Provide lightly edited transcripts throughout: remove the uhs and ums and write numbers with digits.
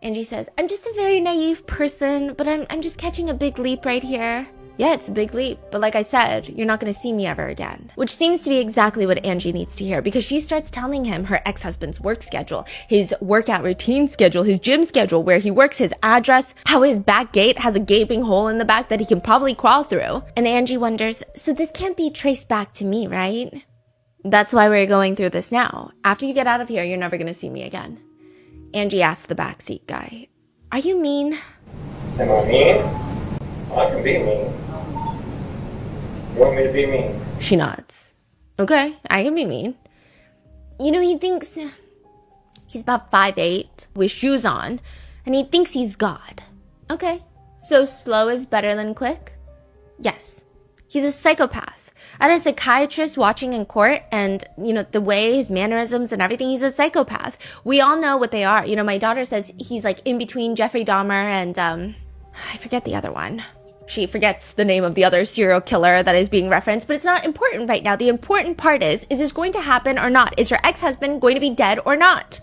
Angie says, I'm just a very naive person, but I'm just catching a big leap right here. Yeah, it's a big leap, but like I said, you're not going to see me ever again. Which seems to be exactly what Angie needs to hear, because she starts telling him her ex-husband's work schedule, his workout routine schedule, his gym schedule, where he works, his address, how his back gate has a gaping hole in the back that he can probably crawl through. And Angie wonders, so this can't be traced back to me, right? That's why we're going through this now. After you get out of here, you're never going to see me again. Angie asks the backseat guy, are you mean? Am I mean? I can be mean. You want me to be mean? She nods. Okay, I can be mean. You know, he thinks he's about 5'8", with shoes on, and he thinks he's God. Okay, so slow is better than quick? Yes. He's a psychopath. I had a psychiatrist watching in court, and, you know, the way his mannerisms and everything, he's a psychopath. We all know what they are. You know, my daughter says he's like in between Jeffrey Dahmer and, I forget the other one. She forgets the name of the other serial killer that is being referenced, but it's not important right now. The important part is this going to happen or not? Is your ex-husband going to be dead or not?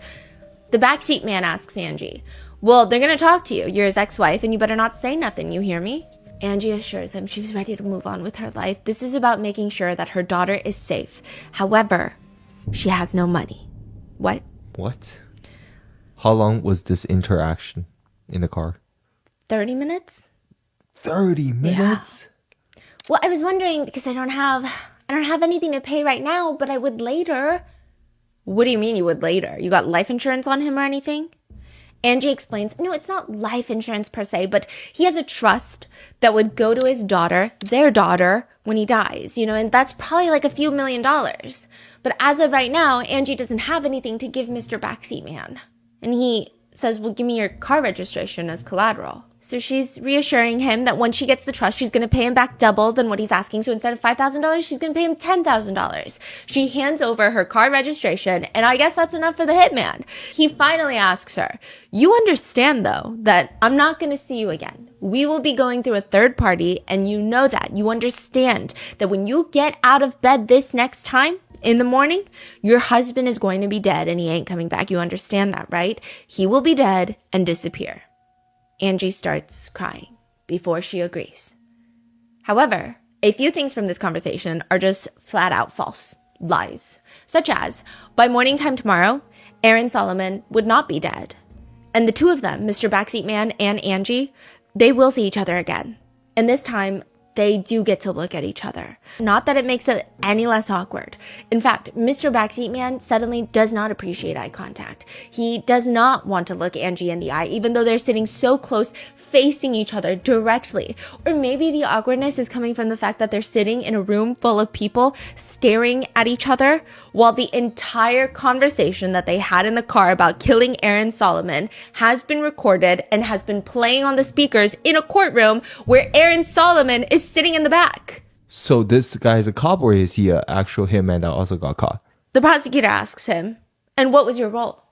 The backseat man asks Angie, well, they're going to talk to you. You're his ex-wife, and you better not say nothing, you hear me? Angie assures him she's ready to move on with her life. This is about making sure that her daughter is safe. However, she has no money. What? What? How long was this interaction in the car? 30 minutes? 30 minutes? Yeah. Well, I was wondering, because I don't have anything to pay right now, but I would later. What do you mean you would later? You got life insurance on him or anything? Angie explains, no, it's not life insurance per se, but he has a trust that would go to his daughter, their daughter, when he dies, you know, and that's probably like a few $1 million. But as of right now, Angie doesn't have anything to give Mr. Backseat Man. And he says, well, give me your car registration as collateral. So she's reassuring him that once she gets the trust, she's going to pay him back double than what he's asking. So instead of $5,000, she's going to pay him $10,000. She hands over her car registration, and I guess that's enough for the hitman. He finally asks her, you understand, though, that I'm not going to see you again. We will be going through a third party, and you know that. You understand that when you get out of bed this next time, in the morning, your husband is going to be dead, and he ain't coming back. You understand that, right? He will be dead and disappear. Angie starts crying before she agrees. However, a few things from this conversation are just flat out false lies, such as by morning time tomorrow, Aaron Solomon would not be dead. And the two of them, Mr. Backseat Man and Angie, they will see each other again. And this time, they do get to look at each other. Not that it makes it any less awkward. In fact, Mr. Backseat Man suddenly does not appreciate eye contact. He does not want to look Angie in the eye, even though they're sitting so close, facing each other directly. Or maybe the awkwardness is coming from the fact that they're sitting in a room full of people staring at each other while the entire conversation that they had in the car about killing Aaron Solomon has been recorded and has been playing on the speakers in a courtroom where Aaron Solomon is sitting in the back. So this guy is a cop, or is he an actual hitman that also got caught? The prosecutor asks him, and what was your role?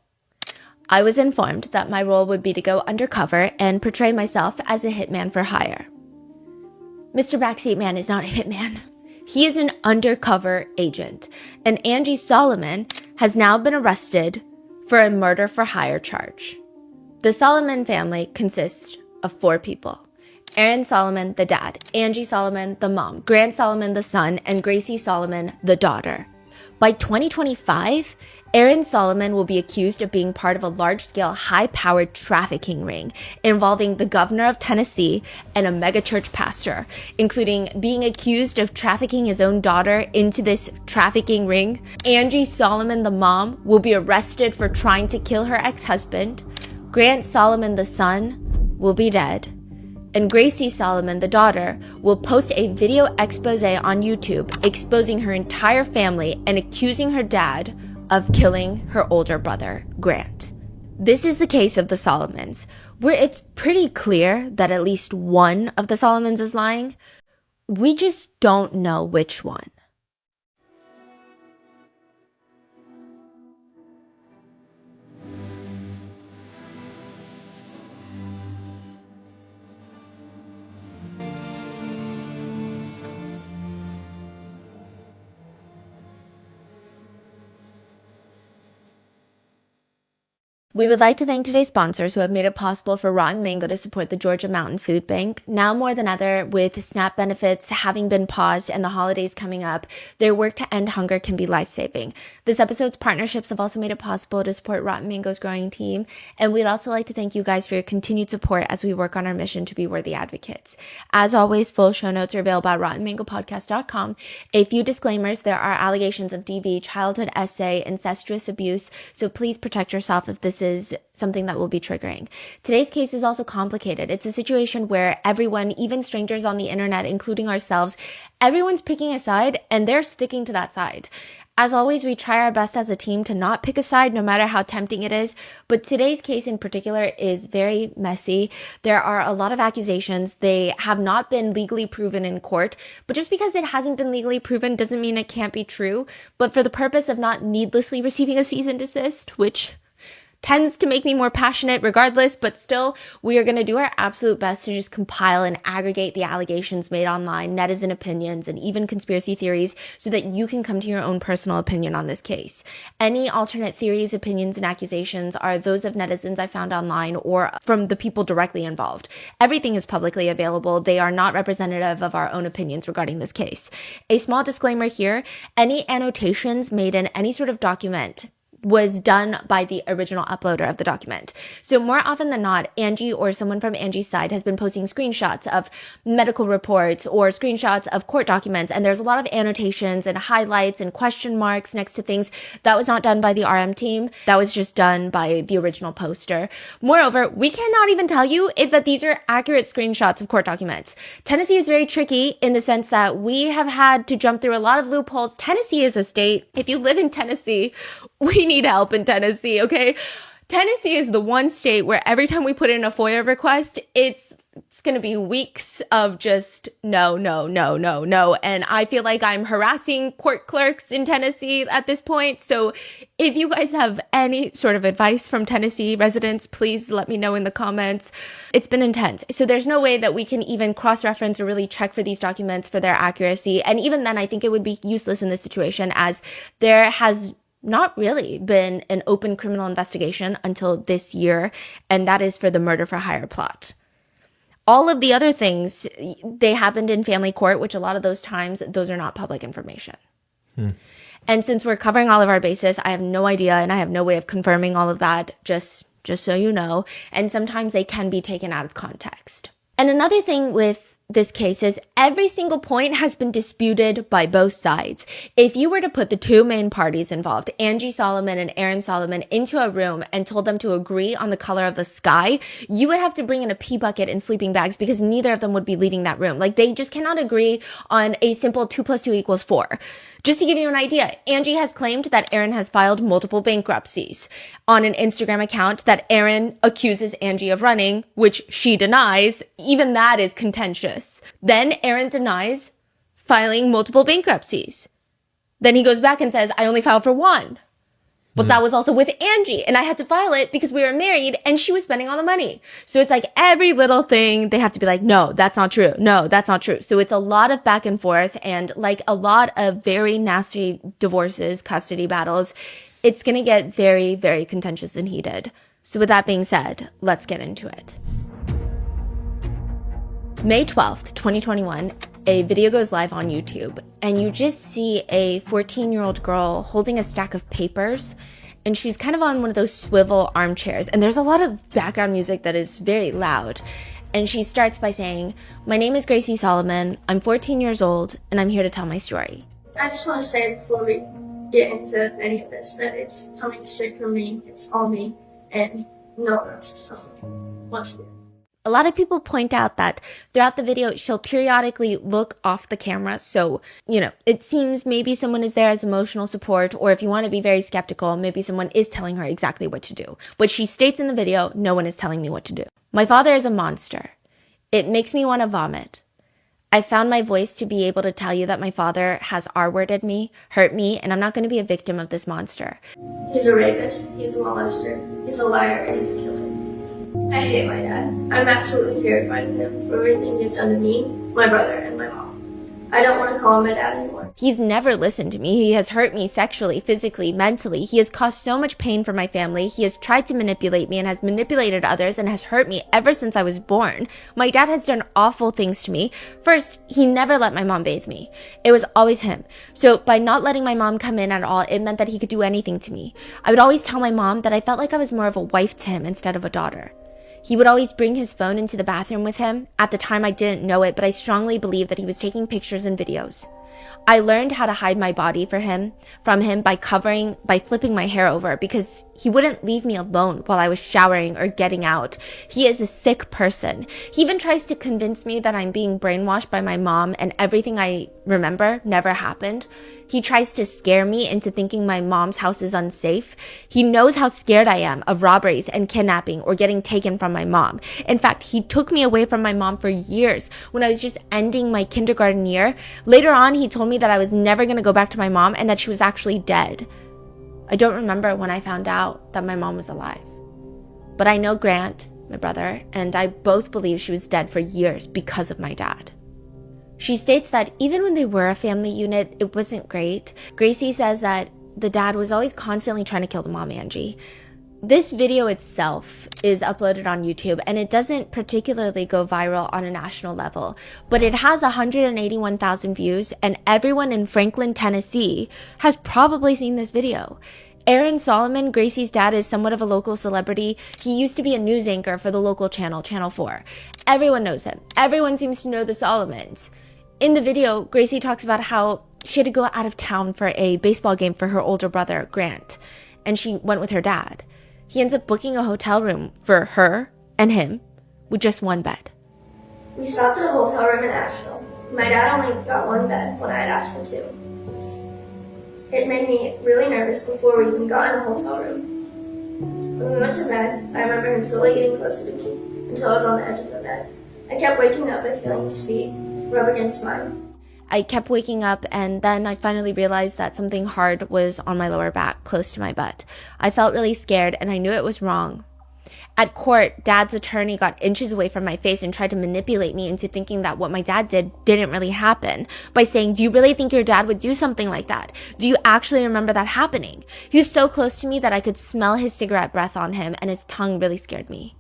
I was informed that my role would be to go undercover and portray myself as a hitman for hire. Mr. Backseat Man is not a hitman. He is an undercover agent, and Angie Solomon has now been arrested for a murder for hire charge. The Solomon family consists of 4 people. Aaron Solomon, the dad, Angie Solomon, the mom, Grant Solomon, the son, and Gracie Solomon, the daughter. By 2025, Aaron Solomon will be accused of being part of a large-scale, high-powered trafficking ring involving the governor of Tennessee and a megachurch pastor, including being accused of trafficking his own daughter into this trafficking ring. Angie Solomon, the mom, will be arrested for trying to kill her ex-husband. Grant Solomon, the son, will be dead. And Gracie Solomon, the daughter, will post a video expose on YouTube exposing her entire family and accusing her dad of killing her older brother, Grant. This is the case of the Solomons, where it's pretty clear that at least one of the Solomons is lying. We just don't know which one. We would like to thank today's sponsors who have made it possible for Rotten Mango to support the Georgia Mountain Food Bank. Now more than ever, with SNAP benefits having been paused and the holidays coming up, their work to end hunger can be life-saving. This episode's partnerships have also made it possible to support Rotten Mango's growing team, and we'd also like to thank you guys for your continued support as we work on our mission to be worthy advocates. As always, full show notes are available at rottenmangopodcast.com. A few disclaimers: there are allegations of DV, childhood essay, incestuous abuse, so please protect yourself if this is something that will be triggering. Today's case is also complicated. It's a situation where everyone, even strangers on the internet, including ourselves, everyone's picking a side and they're sticking to that side. As always, we try our best as a team to not pick a side, no matter how tempting it is. But today's case in particular is very messy. There are a lot of accusations. They have not been legally proven in court. But just because it hasn't been legally proven doesn't mean it can't be true. But for the purpose of not needlessly receiving a cease and desist, which tends to make me more passionate regardless, but still, we are going to do our absolute best to just compile and aggregate the allegations made online, netizen opinions, and even conspiracy theories so that you can come to your own personal opinion on this case. Any alternate theories, opinions, and accusations are those of netizens I found online or from the people directly involved. Everything is publicly available. They are not representative of our own opinions regarding this case. A small disclaimer here: any annotations made in any sort of document was done by the original uploader of the document. So more often than not, Angie or someone from Angie's side has been posting screenshots of medical reports or screenshots of court documents, and there's a lot of annotations and highlights and question marks next to things. That was not done by the RM team. That was just done by the original poster. Moreover, we cannot even tell you if that these are accurate screenshots of court documents. Tennessee is very tricky in the sense that we have had to jump through a lot of loopholes. Tennessee is a state. If you live in Tennessee, we need help in Tennessee, okay? Tennessee is the one state where every time we put in a FOIA request, it's going to be weeks of just no. And I feel like I'm harassing court clerks in Tennessee at this point. So if you guys have any sort of advice from Tennessee residents, please let me know in the comments. It's been intense. So there's no way that we can even cross-reference or really check for these documents for their accuracy. And even then, I think it would be useless in this situation, as there has not really been an open criminal investigation until this year, and that is for the murder for hire plot. All of the other things, they happened in family court, which a lot of those times, those are not public information. And since we're covering all of our bases, I have no idea, and I have no way of confirming all of that, just so you know. And sometimes they can be taken out of context. And another thing with this case is every single point has been disputed by both sides. If you were to put the two main parties involved, Angie Solomon and Aaron Solomon, into a room and told them to agree on the color of the sky, you would have to bring in a pee bucket and sleeping bags because neither of them would be leaving that room. Like, they just cannot agree on a simple 2 + 2 = 4. Just to give you an idea, Angie has claimed that Aaron has filed multiple bankruptcies on an Instagram account that Aaron accuses Angie of running, which she denies. Even that is contentious. Then Aaron denies filing multiple bankruptcies. Then he goes back and says, I only filed for one. But that was also with Angie, and I had to file it because we were married and she was spending all the money. So it's like every little thing, they have to be like, no, that's not true. No, that's not true. So it's a lot of back and forth, and like a lot of very nasty divorces, custody battles, it's going to get very, very contentious and heated. So with that being said, let's get into it. May 12th, 2021, a video goes live on YouTube, and you just see a 14-year-old girl holding a stack of papers, and she's kind of on one of those swivel armchairs, and there's a lot of background music that is very loud. And she starts by saying, my name is Gracie Solomon, I'm 14 years old, and I'm here to tell my story. I just want to say before we get into any of this that it's coming straight from me, it's all me, and no one else is telling me what to do. A lot of people point out that throughout the video, she'll periodically look off the camera. So, it seems maybe someone is there as emotional support, or if you want to be very skeptical, maybe someone is telling her exactly what to do. But she states in the video, no one is telling me what to do. My father is a monster. It makes me want to vomit. I found my voice to be able to tell you that my father has R-worded me, hurt me, and I'm not going to be a victim of this monster. He's a rapist, he's a molester, he's a liar, and he's a killer. I hate my dad. I'm absolutely terrified of him for everything he's done to me, my brother, and my mom. I don't want to call him my dad anymore. He's never listened to me. He has hurt me sexually, physically, mentally. He has caused so much pain for my family. He has tried to manipulate me and has manipulated others and has hurt me ever since I was born. My dad has done awful things to me. First, he never let my mom bathe me. It was always him. So by not letting my mom come in at all, it meant that he could do anything to me. I would always tell my mom that I felt like I was more of a wife to him instead of a daughter. He would always bring his phone into the bathroom with him. At the time, I didn't know it, but I strongly believed that he was taking pictures and videos. I learned how to hide my body from him by flipping my hair over because he wouldn't leave me alone while I was showering or getting out. He is a sick person. He even tries to convince me that I'm being brainwashed by my mom and everything I remember never happened. He tries to scare me into thinking my mom's house is unsafe. He knows how scared I am of robberies and kidnapping or getting taken from my mom. In fact, he took me away from my mom for years when I was just ending my kindergarten year. Later on, he told me that I was never going to go back to my mom and that she was actually dead. I don't remember when I found out that my mom was alive. But I know Grant, my brother, and I both believe she was dead for years because of my dad. She states that even when they were a family unit, it wasn't great. Gracie says that the dad was always constantly trying to kill the mom, Angie. This video itself is uploaded on YouTube, and it doesn't particularly go viral on a national level, but it has 181,000 views, and everyone in Franklin, Tennessee has probably seen this video. Aaron Solomon, Gracie's dad, is somewhat of a local celebrity. He used to be a news anchor for the local channel, Channel 4. Everyone knows him. Everyone seems to know the Solomons. In the video, Gracie talks about how she had to go out of town for a baseball game for her older brother, Grant, and she went with her dad. He ends up booking a hotel room for her and him with just one bed. We stopped at a hotel room in Asheville. My dad only got one bed when I had asked for two. It made me really nervous before we even got in a hotel room. When we went to bed, I remember him slowly getting closer to me until I was on the edge of the bed. I kept waking up by feeling his feet rub against mine. I kept waking up, and then I finally realized that something hard was on my lower back, close to my butt. I felt really scared, and I knew it was wrong. At court, Dad's attorney got inches away from my face and tried to manipulate me into thinking that what my dad did didn't really happen by saying, "Do you really think your dad would do something like that? Do you actually remember that happening?" He was so close to me that I could smell his cigarette breath on him, and his tongue really scared me.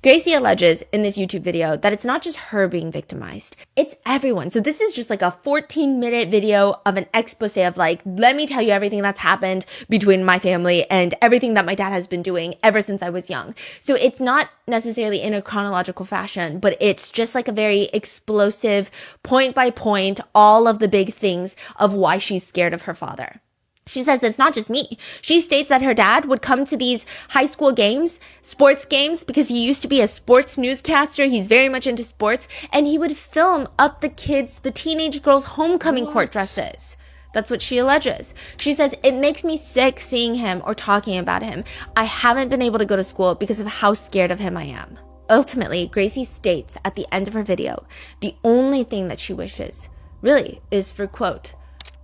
Gracie alleges in this YouTube video that it's not just her being victimized, it's everyone. So this is just like a 14-minute video of an expose of like, let me tell you everything that's happened between my family and everything that my dad has been doing ever since I was young. So it's not necessarily in a chronological fashion, but it's just like a very explosive, point by point, all of the big things of why she's scared of her father. She says it's not just me. She states that her dad would come to these high school games, sports games, because he used to be a sports newscaster. He's very much into sports. And he would film up the teenage girls' homecoming court dresses. That's what she alleges. She says, it makes me sick seeing him or talking about him. I haven't been able to go to school because of how scared of him I am. Ultimately, Gracie states at the end of her video, the only thing that she wishes really is for, quote,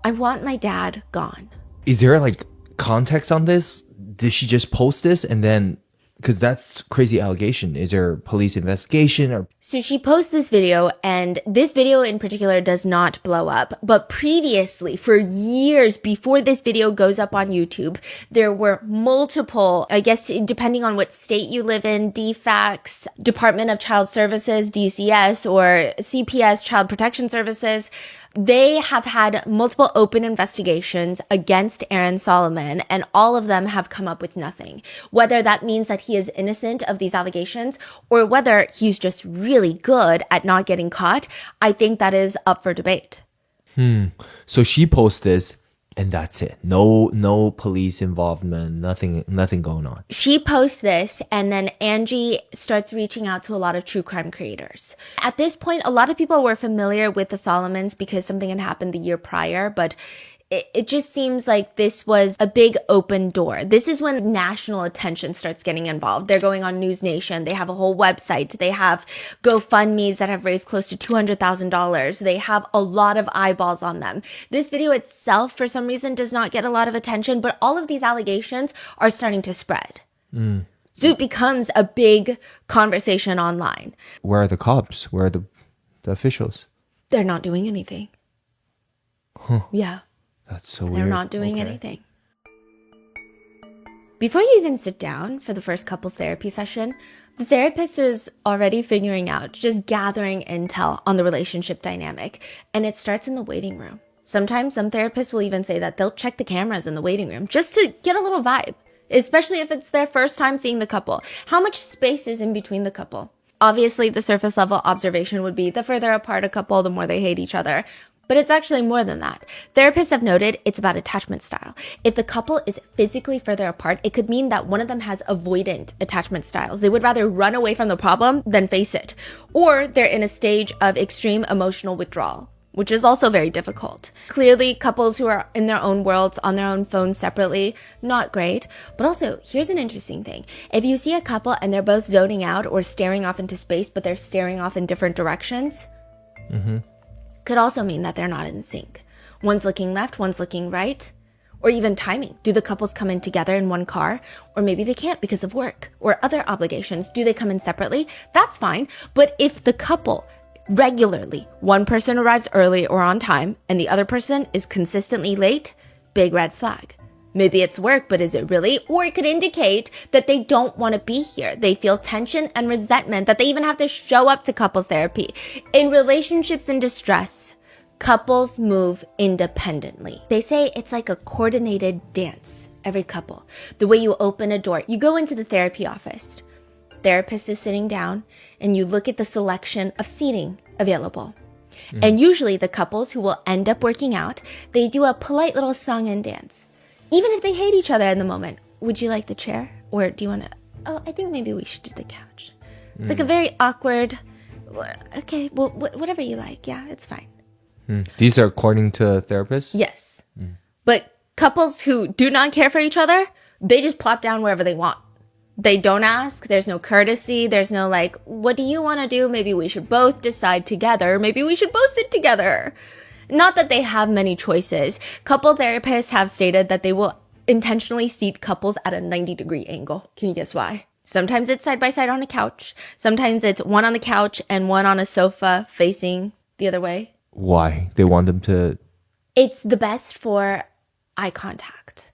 "I want my dad gone." Is there like context on this? Did she just post this and then, because that's crazy allegation. Is there police investigation or? So she posts this video, and this video in particular does not blow up. But previously, for years before this video goes up on YouTube, there were multiple, I guess, depending on what state you live in, DFACS, Department of Child Services, DCS, or CPS, Child Protection Services. They have had multiple open investigations against Aaron Solomon, and all of them have come up with nothing. Whether that means that he is innocent of these allegations or whether he's just really good at not getting caught, I think that is up for debate. So she posts this and that's it. No police involvement, nothing going on. She posts this, and then Angie starts reaching out to a lot of true crime creators. At this point, a lot of people were familiar with the Solomons because something had happened the year prior, but it just seems like this was a big open door. This is when national attention starts getting involved. They're going on News Nation. They have a whole website. They have GoFundMes that have raised close to $200,000. They have a lot of eyeballs on them. This video itself, for some reason, does not get a lot of attention, but all of these allegations are starting to spread. So it becomes a big conversation online. Where are the cops? Where are the officials? They're not doing anything. Yeah. That's so weird. They're not doing Okay. anything. Before you even sit down for the first couples therapy session, the therapist is already figuring out, just gathering intel on the relationship dynamic, and it starts in the waiting room. Sometimes some therapists will even say that they'll check the cameras in the waiting room just to get a little vibe, especially if it's their first time seeing the couple. How much space is in between the couple? Obviously, the surface level observation would be the further apart a couple, the more they hate each other. But it's actually more than that. Therapists have noted it's about attachment style. If the couple is physically further apart, it could mean that one of them has avoidant attachment styles. They would rather run away from the problem than face it. Or they're in a stage of extreme emotional withdrawal, which is also very difficult. Clearly, couples who are in their own worlds, on their own phones separately, not great. But also, here's an interesting thing. If you see a couple and they're both zoning out or staring off into space, but they're staring off in different directions, could also mean that they're not in sync. One's looking left, one's looking right. Or even timing. Do the couples come in together in one car? Or maybe they can't because of work or other obligations. Do they come in separately? That's fine. But if the couple regularly, one person arrives early or on time and the other person is consistently late, big red flag. Maybe it's work, but is it really? Or it could indicate that they don't want to be here. They feel tension and resentment, that they even have to show up to couples therapy. In relationships in distress, couples move independently. They say it's like a coordinated dance, every couple. The way you open a door, you go into the therapy office. Therapist is sitting down and you look at the selection of seating available. And usually the couples who will end up working out, they do a polite little song and dance. Even if they hate each other in the moment, would you like the chair? Or do you want to, oh, I think maybe we should do the couch. It's like a very awkward, okay, well, whatever you like. Yeah, it's fine. These are according to therapists? Yes. But couples who do not care for each other, they just plop down wherever they want. They don't ask. There's no courtesy. There's no like, what do you want to do? Maybe we should both decide together. Maybe we should both sit together. Not that they have many choices. Couple therapists have stated that they will intentionally seat couples at a 90-degree angle. Can you guess why? Sometimes it's side by side on a couch. Sometimes it's one on the couch and one on a sofa facing the other way. Why? They want them to... It's the best for eye contact.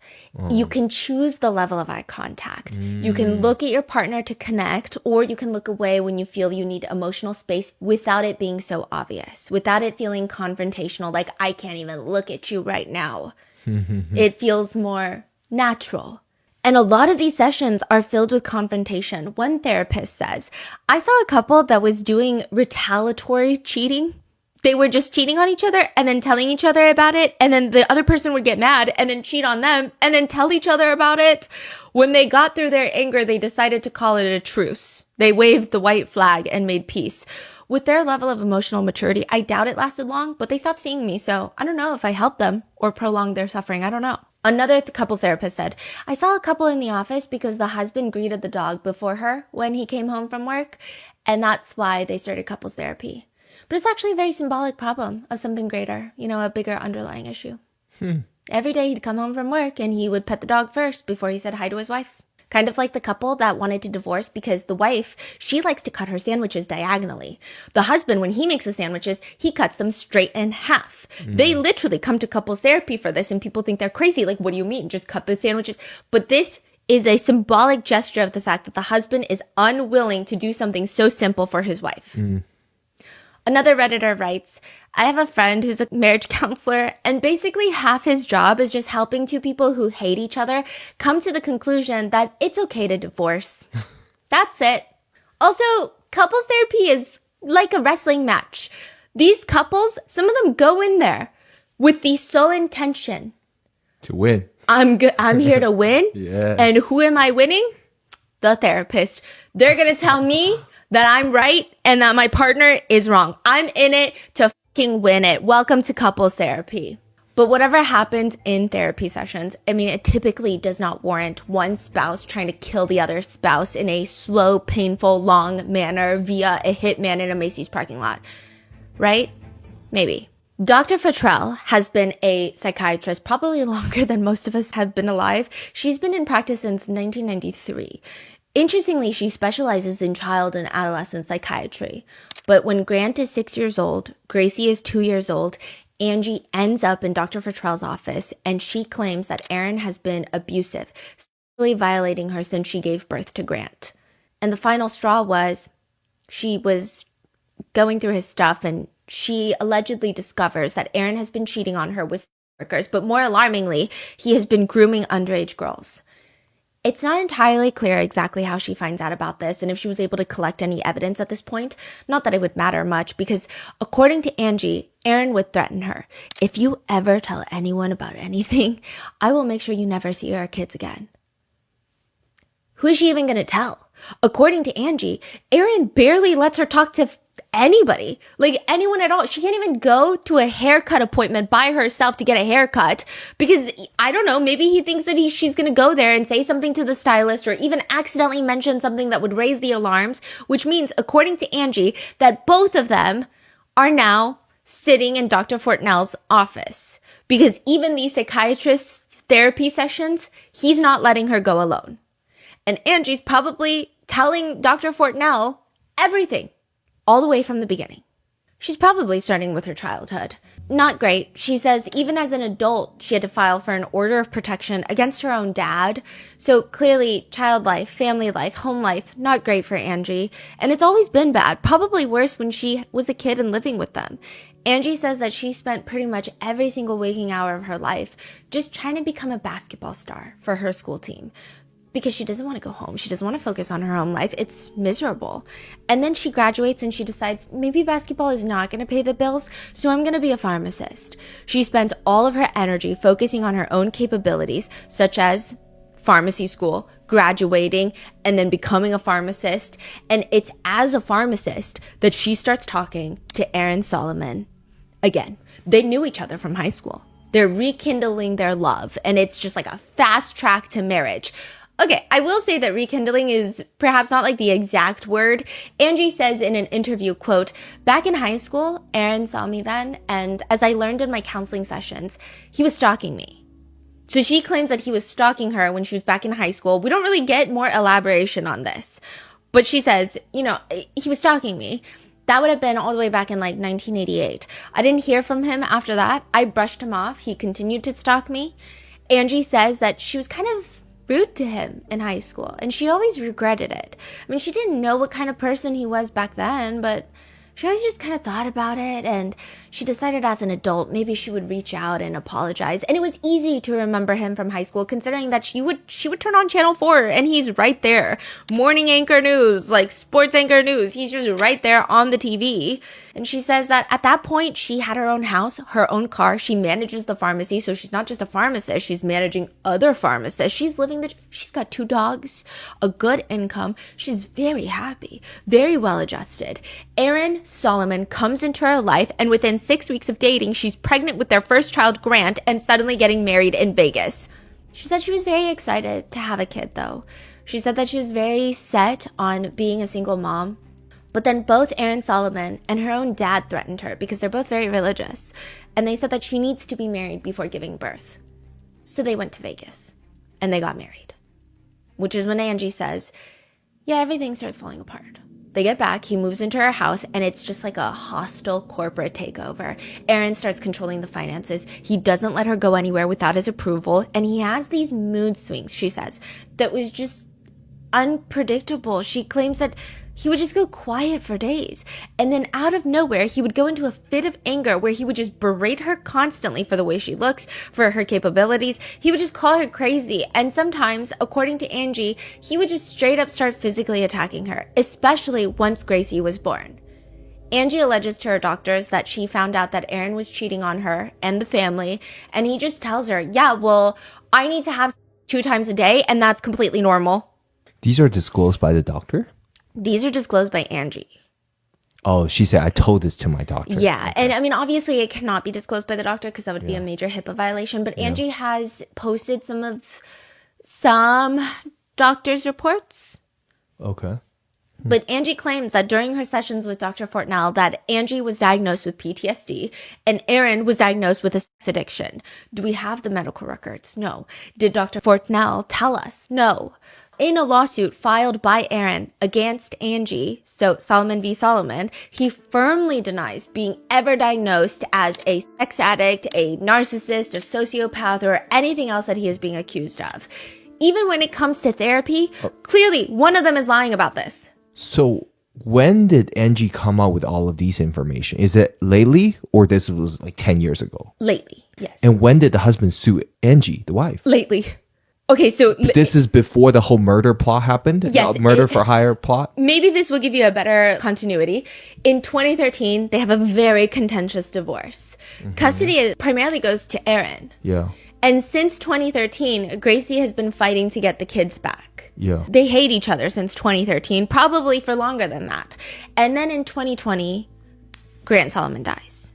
You can choose the level of eye contact. You can look at your partner to connect, or you can look away when you feel you need emotional space without it being so obvious, without it feeling confrontational, like I can't even look at you right now. It feels more natural. And a lot of these sessions are filled with confrontation. One therapist says, I saw a couple that was doing retaliatory cheating. They were just cheating on each other and then telling each other about it. And then the other person would get mad and then cheat on them and then tell each other about it. When they got through their anger, they decided to call it a truce. They waved the white flag and made peace. With their level of emotional maturity, I doubt it lasted long, but they stopped seeing me. So I don't know if I helped them or prolonged their suffering. I don't know. Another couples therapist said, I saw a couple in the office because the husband greeted the dog before her when he came home from work. And that's why they started couples therapy. But it's actually a very symbolic problem of something greater, a bigger underlying issue. Every day he'd come home from work and he would pet the dog first before he said hi to his wife. Kind of like the couple that wanted to divorce because the wife, she likes to cut her sandwiches diagonally. The husband, when he makes the sandwiches, he cuts them straight in half. They literally come to couples therapy for this and people think they're crazy. Like, what do you mean? Just cut the sandwiches. But this is a symbolic gesture of the fact that the husband is unwilling to do something so simple for his wife. Another Redditor writes, I have a friend who's a marriage counselor, and basically half his job is just helping two people who hate each other come to the conclusion that it's okay to divorce. That's it. Also, couples therapy is like a wrestling match. These couples, some of them go in there with the sole intention To win. I'm here to win. Yes. And who am I winning? The therapist. They're going to tell me that I'm right and that my partner is wrong. I'm in it to fucking win it. Welcome to couples therapy. But whatever happens in therapy sessions, it typically does not warrant one spouse trying to kill the other spouse in a slow, painful, long manner via a hitman in a Macy's parking lot. Right? Maybe. Dr. Futrell has been a psychiatrist probably longer than most of us have been alive. She's been in practice since 1993. Interestingly, she specializes in child and adolescent psychiatry. But when Grant is 6 years old, Gracie is 2 years old, Angie ends up in Dr. Futrell's office, and she claims that Aaron has been abusive, sexually violating her since she gave birth to Grant. And the final straw was she was going through his stuff, and she allegedly discovers that Aaron has been cheating on her with workers, but more alarmingly, he has been grooming underage girls. It's not entirely clear exactly how she finds out about this and if she was able to collect any evidence at this point. Not that it would matter much, because according to Angie, Aaron would threaten her. If you ever tell anyone about anything, I will make sure you never see our kids again. Who is she even going to tell? According to Angie, Aaron barely lets her talk to anybody, like anyone at all. She can't even go to a haircut appointment by herself to get a haircut because, I don't know, maybe he thinks that she's going to go there and say something to the stylist or even accidentally mention something that would raise the alarms, which means, according to Angie, that both of them are now sitting in Dr. Fortnell's office because even these psychiatrist's therapy sessions, he's not letting her go alone. And Angie's probably telling Dr. Fortnell everything, all the way from the beginning. She's probably starting with her childhood. Not great. She says even as an adult, she had to file for an order of protection against her own dad. So clearly, child life, family life, home life, not great for Angie. And it's always been bad, probably worse when she was a kid and living with them. Angie says that she spent pretty much every single waking hour of her life just trying to become a basketball star for her school team, because she doesn't want to go home. She doesn't want to focus on her home life. It's miserable. And then she graduates and she decides maybe basketball is not going to pay the bills, so I'm going to be a pharmacist. She spends all of her energy focusing on her own capabilities, such as pharmacy school, graduating, and then becoming a pharmacist. And it's as a pharmacist that she starts talking to Aaron Solomon again. They knew each other from high school. They're rekindling their love, and it's just like a fast track to marriage. Okay, I will say that rekindling is perhaps not like the exact word. Angie says in an interview, quote, "Back in high school, Aaron saw me then, and as I learned in my counseling sessions, he was stalking me." So she claims that he was stalking her when she was back in high school. We don't really get more elaboration on this, but she says, he was stalking me. That would have been all the way back in like 1988. I didn't hear from him after that. I brushed him off. He continued to stalk me. Angie says that she was kind of rude to him in high school, and she always regretted it. I mean, she didn't know what kind of person he was back then, but she always just kind of thought about it, and she decided as an adult maybe she would reach out and apologize. And it was easy to remember him from high school, considering that she would turn on Channel 4 and he's right there. Morning anchor news, like sports anchor news. He's just right there on the TV. And she says that at that point, she had her own house, her own car. She manages the pharmacy, so she's not just a pharmacist. She's managing other pharmacists. She's she's got 2 dogs, a good income. She's very happy, very well adjusted. Aaron Solomon comes into her life, and within 6 weeks of dating, she's pregnant with their first child, Grant, and suddenly getting married in Vegas. She said she was very excited to have a kid, though. She said that she was very set on being a single mom. But then both Aaron Solomon and her own dad threatened her because they're both very religious. And they said that she needs to be married before giving birth. So they went to Vegas and they got married. Which is when Angie says, yeah, everything starts falling apart. They get back, he moves into her house, and it's just like a hostile corporate takeover. Aaron starts controlling the finances. He doesn't let her go anywhere without his approval. And he has these mood swings, she says, that was just unpredictable. She claims that he would just go quiet for days. And then out of nowhere, he would go into a fit of anger where he would just berate her constantly for the way she looks, for her capabilities. He would just call her crazy. And sometimes, according to Angie, he would just straight up start physically attacking her, especially once Gracie was born. Angie alleges to her doctors that she found out that Aaron was cheating on her and the family. And he just tells her, yeah, well, I need to have 2 times a day, and that's completely normal. These are disclosed by the doctor? These are disclosed by Angie. Oh, she said, I told this to my doctor. Yeah. Okay. And I mean, obviously it cannot be disclosed by the doctor because that would be a major HIPAA violation. But Angie has posted some doctor's reports. Okay. But Angie claims that during her sessions with Dr. Fortnell that Angie was diagnosed with PTSD and Aaron was diagnosed with a sex addiction. Do we have the medical records? No. Did Dr. Fortnell tell us? No. In a lawsuit filed by Aaron against Angie, so Solomon v. Solomon, he firmly denies being ever diagnosed as a sex addict, a narcissist, a sociopath, or anything else that he is being accused of. Even when it comes to therapy, clearly one of them is lying about this. So when did Angie come out with all of these information? Is it lately or this was like 10 years ago? Lately, yes. And when did the husband sue Angie, the wife? Lately. Okay, so This is before the whole murder plot happened? Yes, Murder for hire plot? maybe this will give you a better continuity. In 2013, they have a very contentious divorce. Custody primarily goes to Aaron. Yeah. And since 2013, Gracie has been fighting to get the kids back. Yeah. They hate each other since 2013, probably for longer than that. And then in 2020, Grant Solomon dies.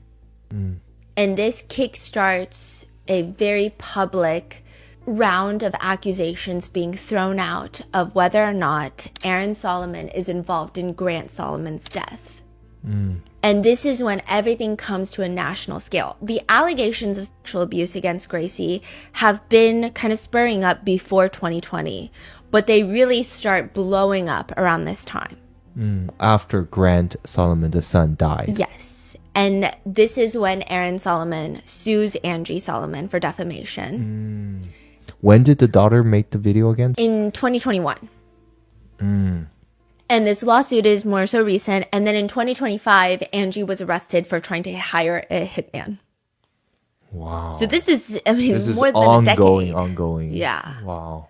And this kickstarts a very public round of accusations being thrown out of whether or not Aaron Solomon is involved in Grant Solomon's death. And this is when everything comes to a national scale. The allegations of sexual abuse against Gracie have been kind of spurring up before 2020, but they really start blowing up around this time. After Grant Solomon, the son, died. Yes. And this is when Aaron Solomon sues Angie Solomon for defamation. When did the daughter make the video again? In 2021. And this lawsuit is more so recent. And then in 2025, Angie was arrested for trying to hire a hitman. Wow. So this is, I mean, This is more than a decade. ongoing. Yeah. Wow.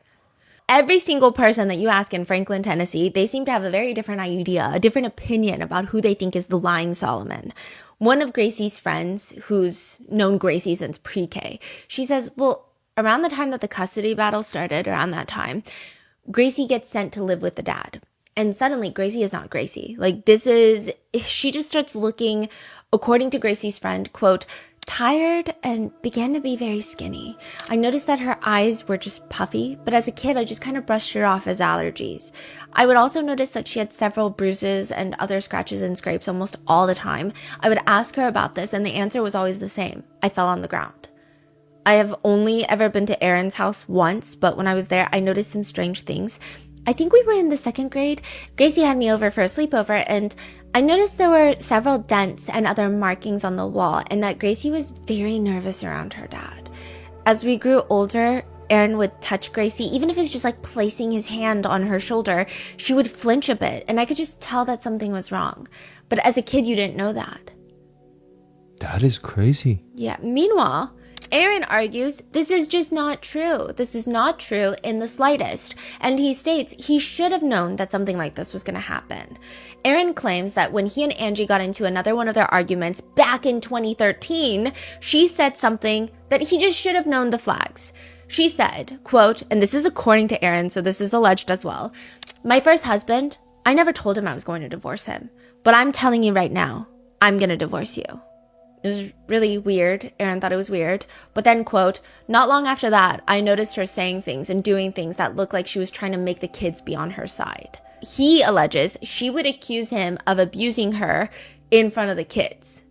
Every single person that you ask in Franklin, Tennessee, they seem to have a very different idea, a different opinion about who they think is the lying Solomon. One of Gracie's friends, who's known Gracie since pre-K, she says, well, around the time that the custody battle started, around that time, Gracie gets sent to live with the dad. And suddenly, Gracie is not Gracie. Like, she just starts looking, according to Gracie's friend, quote, tired and began to be very skinny. I noticed that her eyes were just puffy, but as a kid, I just kind of brushed her off as allergies. I would also notice that she had several bruises and other scratches and scrapes almost all the time. I would ask her about this, and the answer was always the same. I fell on the ground. I have only ever been to Aaron's house once, but when I was there, I noticed some strange things. I think we were in the 2nd grade. Gracie had me over for a sleepover, and I noticed there were several dents and other markings on the wall, and that Gracie was very nervous around her dad. As we grew older, Aaron would touch Gracie, even if it's just like placing his hand on her shoulder, she would flinch a bit, and I could just tell that something was wrong. But as a kid, you didn't know that. That is crazy. Yeah. Meanwhile, Aaron argues this is just not true. This is not true in the slightest. And he states he should have known that something like this was going to happen. Aaron claims that when he and Angie got into another one of their arguments back in 2013, she said something that he just should have known the flags. She said, quote, and this is according to Aaron, so this is alleged as well, my first husband, I never told him I was going to divorce him. But I'm telling you right now, I'm going to divorce you. It was really weird. Aaron thought it was weird. But then, quote, not long after that, I noticed her saying things and doing things that looked like she was trying to make the kids be on her side. He alleges she would accuse him of abusing her in front of the kids.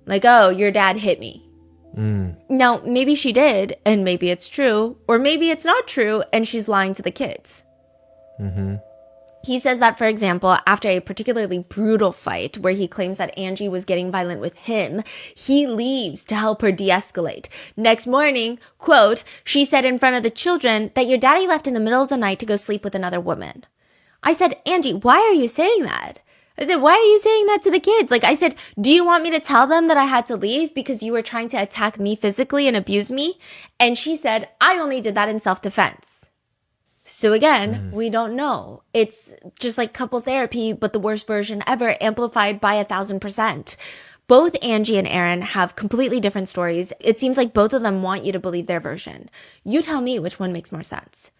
Like, oh, your dad hit me. Now, maybe she did, and maybe it's true, or maybe it's not true, and she's lying to the kids. He says that, for example, after a particularly brutal fight where he claims that Angie was getting violent with him, he leaves to help her de-escalate. Next morning, quote, she said in front of the children that your daddy left in the middle of the night to go sleep with another woman. I said, Angie, why are you saying that? I said, why are you saying that to the kids? Like, I said, do you want me to tell them that I had to leave because you were trying to attack me physically and abuse me? And she said, I only did that in self-defense. So again, we don't know. It's just like couples therapy, but the worst version ever, amplified by 1,000%. Both Angie and Aaron have completely different stories. It seems like both of them want you to believe their version. You tell me which one makes more sense.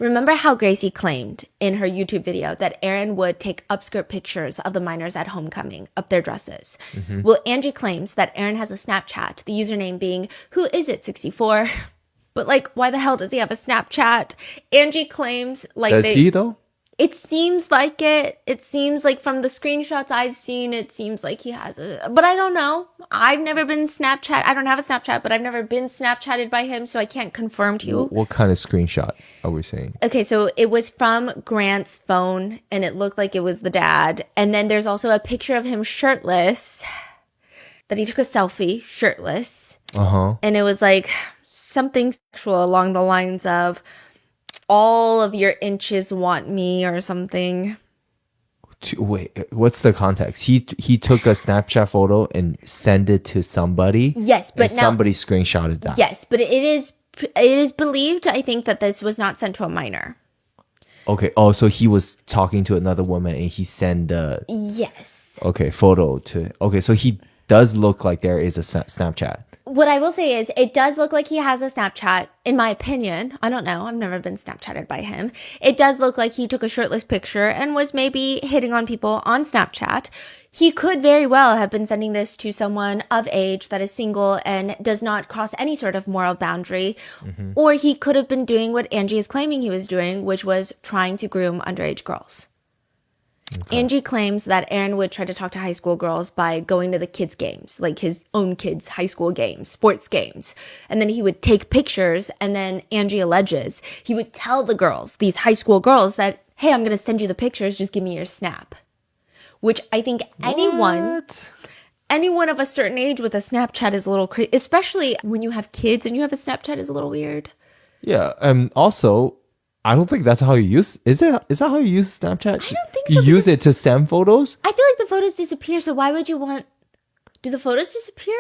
Remember how Gracie claimed in her YouTube video that Aaron would take upskirt pictures of the minors at homecoming, up their dresses? Well, Angie claims that Aaron has a Snapchat, the username being, who is it, 64? But like, why the hell does he have a Snapchat? Angie claims like Does he though? It seems like it. It seems like from the screenshots I've seen, it seems like he has a... But I don't know. I've never been Snapchat. I don't have a Snapchat, but I've never been Snapchatted by him, so I can't confirm to you. What kind of screenshot are we saying? Okay, so it was from Grant's phone, and it looked like it was the dad. And then there's also a picture of him shirtless, that he took a selfie shirtless. Uh-huh. And it was like something sexual along the lines of, all of your inches want me or something. Wait, what's the context? He took a Snapchat photo and sent it to somebody. Yes, but now somebody screenshotted that. Yes, but it is believed, I think, that this was not sent to a minor. Okay. Oh, so he was talking to another woman and he sent the Yes. Okay, photo to. Okay, so he does look like there is a Snapchat. What I will say is it does look like he has a Snapchat, in my opinion. I don't know. I've never been Snapchatted by him. It does look like he took a shirtless picture and was maybe hitting on people on Snapchat. He could very well have been sending this to someone of age that is single and does not cross any sort of moral boundary. Mm-hmm. Or he could have been doing what Angie is claiming he was doing, which was trying to groom underage girls. Okay. Angie claims that Aaron would try to talk to high school girls by going to the kids' games, like his own kids' high school games, sports games. And then he would take pictures, and then Angie alleges he would tell the girls, these high school girls, that, hey, I'm going to send you the pictures, just give me your snap. Which I think anyone of a certain age with a Snapchat is a little crazy, especially when you have kids and you have a Snapchat is a little weird. Yeah, also... I don't think that's how you use. Is that how you use Snapchat? I don't think so. You use it to send photos? I feel like the photos disappear, so why would you want... Do the photos disappear?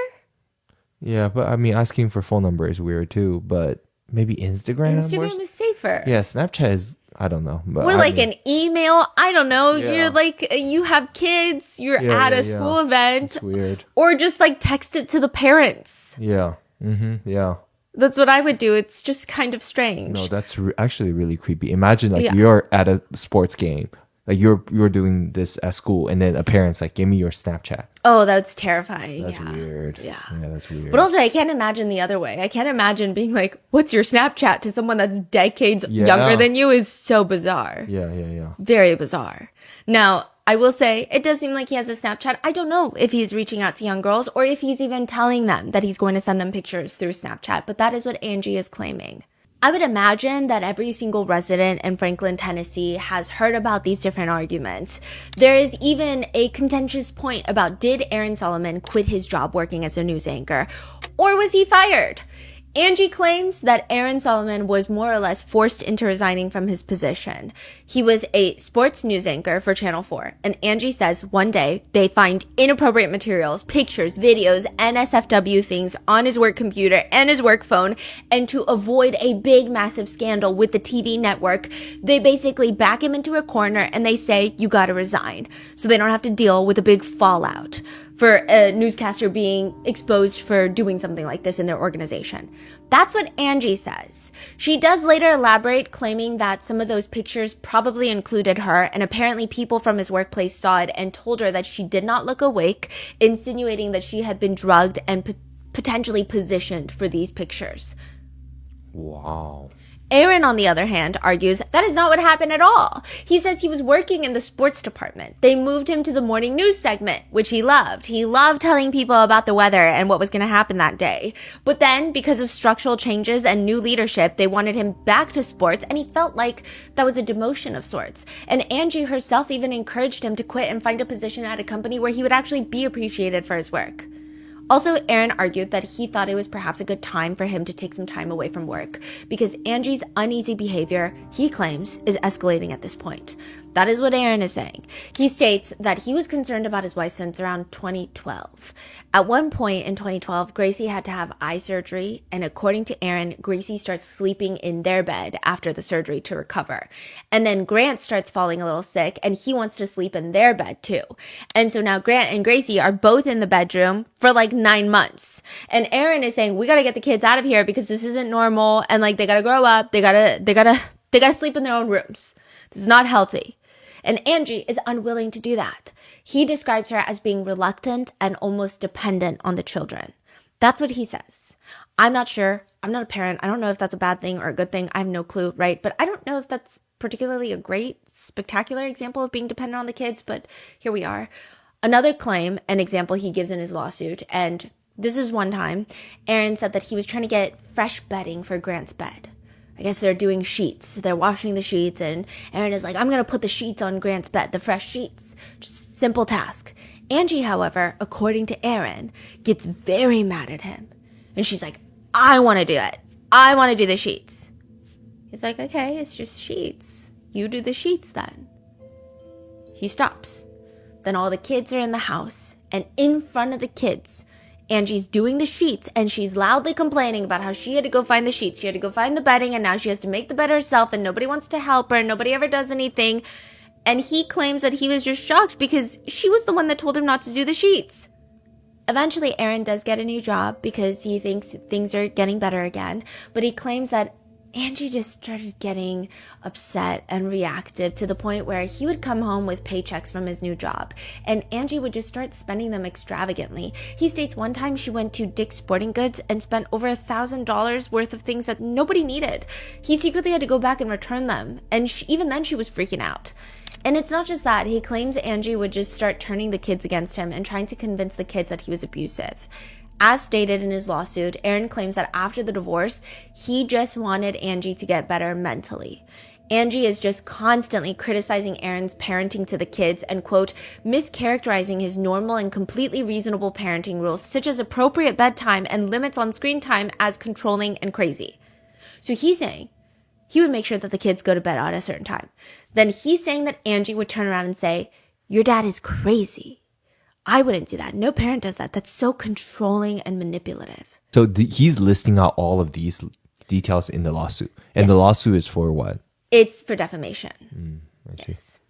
Yeah, but I mean, asking for phone number is weird too, but maybe Instagram? Instagram is safer. Yeah, Snapchat is, I don't know. But or like an email, I don't know. Yeah. You're like, you have kids, you're at a school event. It's weird. Or just like text it to the parents. Yeah. Mm-hmm. Yeah. That's what I would do. It's just kind of strange. No, that's actually really creepy. Imagine like you're at a sports game, like you're doing this at school, and then a parent's like, "Give me your Snapchat." Oh, that's terrifying. That's weird. Yeah, that's weird. But also, I can't imagine the other way. I can't imagine being like, "What's your Snapchat?" to someone that's decades younger than you is so bizarre. Yeah. Very bizarre. Now, I will say, it does seem like he has a Snapchat. I don't know if he's reaching out to young girls or if he's even telling them that he's going to send them pictures through Snapchat, but that is what Angie is claiming. I would imagine that every single resident in Franklin, Tennessee has heard about these different arguments. There is even a contentious point about, did Aaron Solomon quit his job working as a news anchor, or was he fired? Angie claims that Aaron Solomon was more or less forced into resigning from his position. He was a sports news anchor for Channel 4, and Angie says one day they find inappropriate materials, pictures, videos, NSFW things on his work computer and his work phone, and to avoid a big, massive scandal with the TV network, they basically back him into a corner and they say, you gotta resign, so they don't have to deal with a big fallout for a newscaster being exposed for doing something like this in their organization. That's what Angie says. She does later elaborate, claiming that some of those pictures probably included her, and apparently people from his workplace saw it and told her that she did not look awake, insinuating that she had been drugged and potentially positioned for these pictures. Wow. Aaron, on the other hand, argues that is not what happened at all. He says he was working in the sports department. They moved him to the morning news segment, which he loved. He loved telling people about the weather and what was going to happen that day. But then, because of structural changes and new leadership, they wanted him back to sports, and he felt like that was a demotion of sorts. And Angie herself even encouraged him to quit and find a position at a company where he would actually be appreciated for his work. Also, Aaron argued that he thought it was perhaps a good time for him to take some time away from work because Angie's uneasy behavior, he claims, is escalating at this point. That is what Aaron is saying. He states that he was concerned about his wife since around 2012. At one point in 2012, Gracie had to have eye surgery, and according to Aaron, Gracie starts sleeping in their bed after the surgery to recover. And then Grant starts falling a little sick, and he wants to sleep in their bed too. And so now Grant and Gracie are both in the bedroom for like 9 months. And Aaron is saying, we gotta get the kids out of here because this isn't normal, and like they gotta grow up, they gotta sleep in their own rooms. This is not healthy. And Angie is unwilling to do that. He describes her as being reluctant and almost dependent on the children. That's what he says. I'm not sure. I'm not a parent. I don't know if that's a bad thing or a good thing. I have no clue, right? But I don't know if that's particularly a great, spectacular example of being dependent on the kids, but here we are. Another claim, an example he gives in his lawsuit, and this is one time, Aaron said that he was trying to get fresh bedding for Grant's bed. I guess they're doing sheets. They're washing the sheets, and Aaron is like, I'm going to put the sheets on Grant's bed, the fresh sheets. Just simple task. Angie, however, according to Aaron, gets very mad at him. And she's like, I want to do it. I want to do the sheets. He's like, okay, it's just sheets. You do the sheets then. He stops. Then all the kids are in the house, and in front of the kids, Angie's doing the sheets, and she's loudly complaining about how she had to go find the sheets. She had to go find the bedding, and now she has to make the bed herself, and nobody wants to help her, and nobody ever does anything. And he claims that he was just shocked because she was the one that told him not to do the sheets. Eventually, Aaron does get a new job because he thinks things are getting better again, but he claims that Angie just started getting upset and reactive to the point where he would come home with paychecks from his new job, and Angie would just start spending them extravagantly. He states one time she went to Dick's Sporting Goods and spent over $1,000 worth of things that nobody needed. He secretly had to go back and return them, and even then she was freaking out. And it's not just that. He claims Angie would just start turning the kids against him and trying to convince the kids that he was abusive. As stated in his lawsuit, Aaron claims that after the divorce, he just wanted Angie to get better mentally. Angie is just constantly criticizing Aaron's parenting to the kids and, quote, mischaracterizing his normal and completely reasonable parenting rules, such as appropriate bedtime and limits on screen time, as controlling and crazy. So he's saying he would make sure that the kids go to bed at a certain time. Then he's saying that Angie would turn around and say, your dad is crazy. I wouldn't do that. No parent does that. That's so controlling and manipulative. So he's listing out all of these details in the lawsuit. And Yes. the lawsuit is for what? It's for defamation. I see. Yes.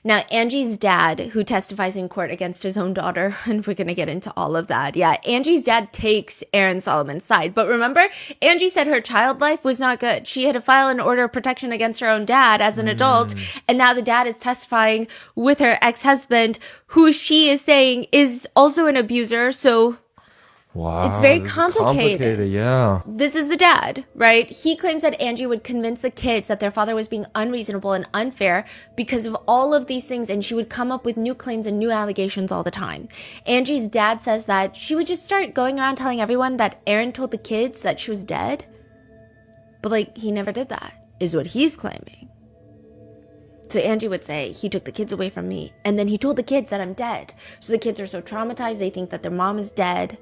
Now, Angie's dad, who testifies in court against his own daughter, and we're going to get into all of that. Yeah, Angie's dad takes Aaron Solomon's side. But remember, Angie said her child life was not good. She had to file an order of protection against her own dad as an adult. And now the dad is testifying with her ex-husband, who she is saying is also an abuser. So Wow. It's very this is complicated. Yeah. this is the dad, right? He claims that Angie would convince the kids that their father was being unreasonable and unfair because of all of these things, and she would come up with new claims and new allegations all the time. Angie's dad says that she would just start going around telling everyone that Aaron told the kids that she was dead. But, like, he never did that, is what he's claiming. So Angie would say, he took the kids away from me, and then he told the kids that I'm dead. So the kids are so traumatized, they think that their mom is dead.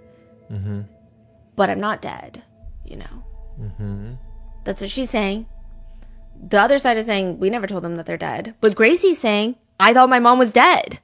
But I'm not dead, you know. That's what she's saying. The other side is saying, we never told them that they're dead. But Gracie's saying, I thought my mom was dead.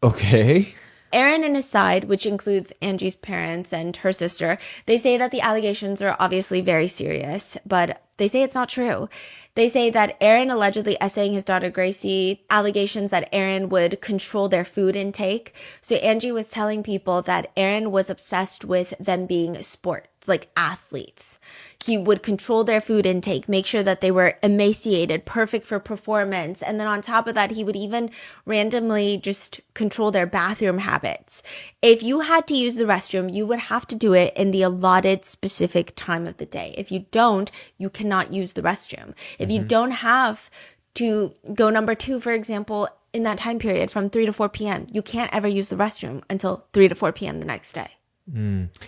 Okay. Aaron and his side, which includes Angie's parents and her sister, they say that the allegations are obviously very serious, but they say it's not true. They say that Aaron allegedly essaying his daughter Gracie, allegations that Aaron would control their food intake. So Angie was telling people that Aaron was obsessed with them being sports, like athletes. He would control their food intake, make sure that they were emaciated, perfect for performance. And then on top of that, he would even randomly just control their bathroom habits. If you had to use the restroom, you would have to do it in the allotted specific time of the day. If you don't, you cannot use the restroom. If you don't have to go number 2, for example, in that time period from 3 to 4 p.m., you can't ever use the restroom until 3 to 4 p.m. the next day.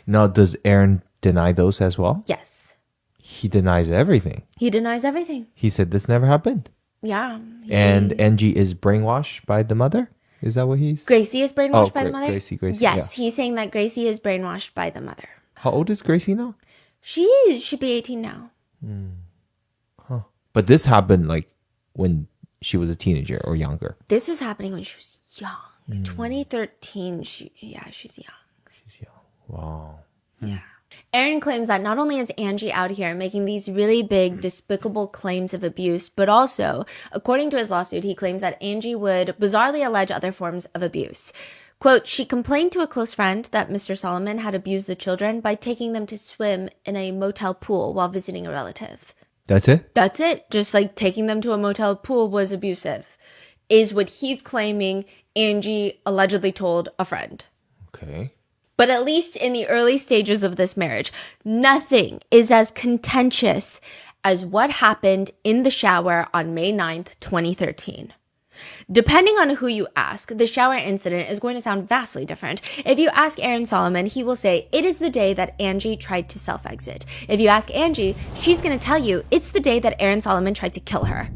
Now, does Aaron deny those as well? Yes. He denies everything. He denies everything. He said this never happened. Yeah. And Angie is brainwashed by the mother? Is that what he's... Gracie is brainwashed by the mother? Gracie, Yes, he's saying that Gracie is brainwashed by the mother. How old is Gracie now? She should be 18 now. But this happened like when she was a teenager or younger. This was happening when she was young. 2013, she's young. She's young. Wow. Yeah. Aaron claims that not only is Angie out here making these really big, despicable claims of abuse, but also, according to his lawsuit, he claims that Angie would bizarrely allege other forms of abuse. Quote, she complained to a close friend that Mr. Solomon had abused the children by taking them to swim in a motel pool while visiting a relative. That's it? That's it. Just like taking them to a motel pool was abusive, is what he's claiming Angie allegedly told a friend. Okay. But at least in the early stages of this marriage, nothing is as contentious as what happened in the shower on May 9th, 2013. Depending on who you ask, the shower incident is going to sound vastly different. If you ask Aaron Solomon, he will say, it is the day that Angie tried to self-exit. If you ask Angie, she's going to tell you it's the day that Aaron Solomon tried to kill her.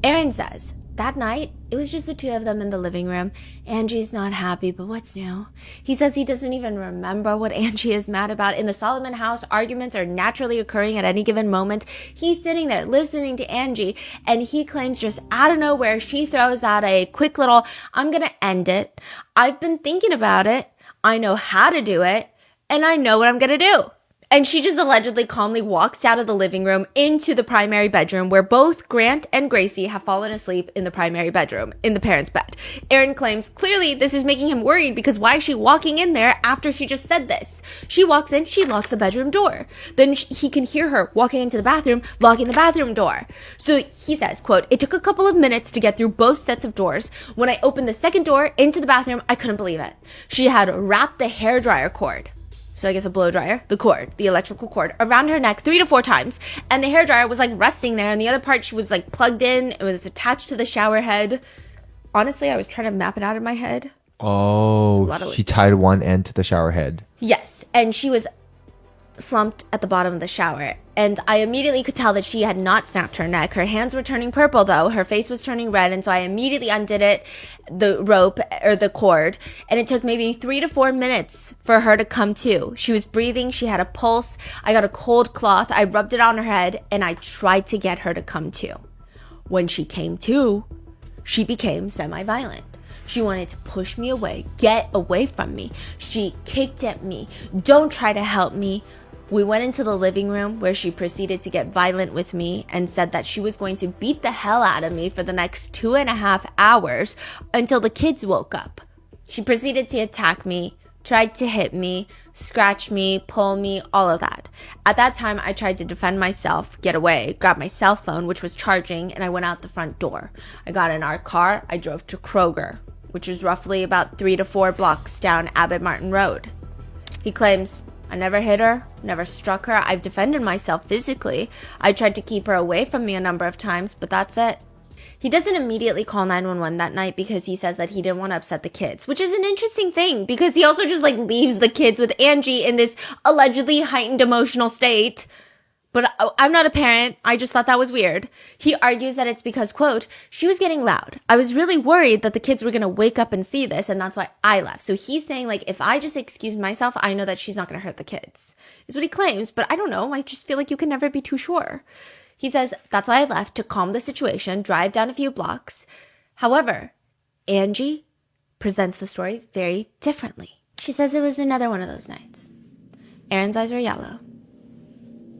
Aaron says, that night, it was just the two of them in the living room. Angie's not happy, but what's new? He says he doesn't even remember what Angie is mad about. In the Solomon house, arguments are naturally occurring at any given moment. He's sitting there listening to Angie, and he claims just out of nowhere, she throws out a quick little, I'm going to end it. I've been thinking about it. I know how to do it, and I know what I'm going to do. And she just allegedly calmly walks out of the living room into the primary bedroom where both Grant and Gracie have fallen asleep in the primary bedroom, in the parents' bed. Aaron claims clearly this is making him worried because why is she walking in there after she just said this? She walks in, she locks the bedroom door. Then he can hear her walking into the bathroom, locking the bathroom door. So he says, quote, it took a couple of minutes to get through both sets of doors. When I opened the second door into the bathroom, I couldn't believe it. She had wrapped the hairdryer cord. So I guess a blow dryer, the cord, the electrical cord, around her neck 3 to 4 times. And the hairdryer was like resting there. And the other part, she was like plugged in. It was attached to the shower head. Honestly, I was trying to map it out in my head. Oh, she tied one end to the shower head. Yes. And she was slumped at the bottom of the shower. And I immediately could tell that she had not snapped her neck. Her hands were turning purple though. Her face was turning red. And so I immediately undid it, the rope or the cord. And it took maybe 3 to 4 minutes for her to come to. She was breathing. She had a pulse. I got a cold cloth. I rubbed it on her head and I tried to get her to come to. When she came to, she became semi-violent. She wanted to push me away, get away from me. She kicked at me. Don't try to help me. We went into the living room where she proceeded to get violent with me and said that she was going to beat the hell out of me for the next 2.5 hours until the kids woke up. She proceeded to attack me, tried to hit me, scratch me, pull me, all of that. At that time, I tried to defend myself, get away, grab my cell phone, which was charging, and I went out the front door. I got in our car. I drove to Kroger, which is roughly about 3 to 4 blocks down Abbott Martin Road. He claims, I never hit her, never struck her. I've defended myself physically. I tried to keep her away from me a number of times, but that's it. He doesn't immediately call 911 that night because he says that he didn't want to upset the kids, which is an interesting thing because he also just like leaves the kids with Angie in this allegedly heightened emotional state. But I'm not a parent. I just thought that was weird. He argues that it's because, quote, she was getting loud. I was really worried that the kids were going to wake up and see this, and that's why I left. So he's saying, like, if I just excuse myself, I know that she's not going to hurt the kids, is what he claims. But I don't know. I just feel like you can never be too sure. He says, that's why I left, to calm the situation, drive down a few blocks. However, Angie presents the story very differently. She says it was another one of those nights. Aaron's eyes were yellow.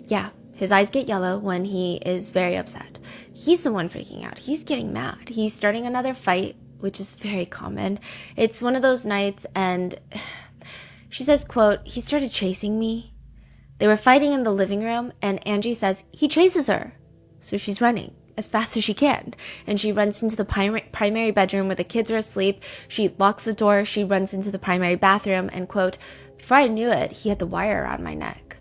Yeah. His eyes get yellow when he is very upset. He's the one freaking out. He's getting mad. He's starting another fight, which is very common. It's one of those nights, and she says, quote, he started chasing me. They were fighting in the living room, and Angie says, he chases her. So she's running as fast as she can. And she runs into the primary bedroom where the kids are asleep. She locks the door. She runs into the primary bathroom, and, quote, before I knew it, he had the wire around my neck.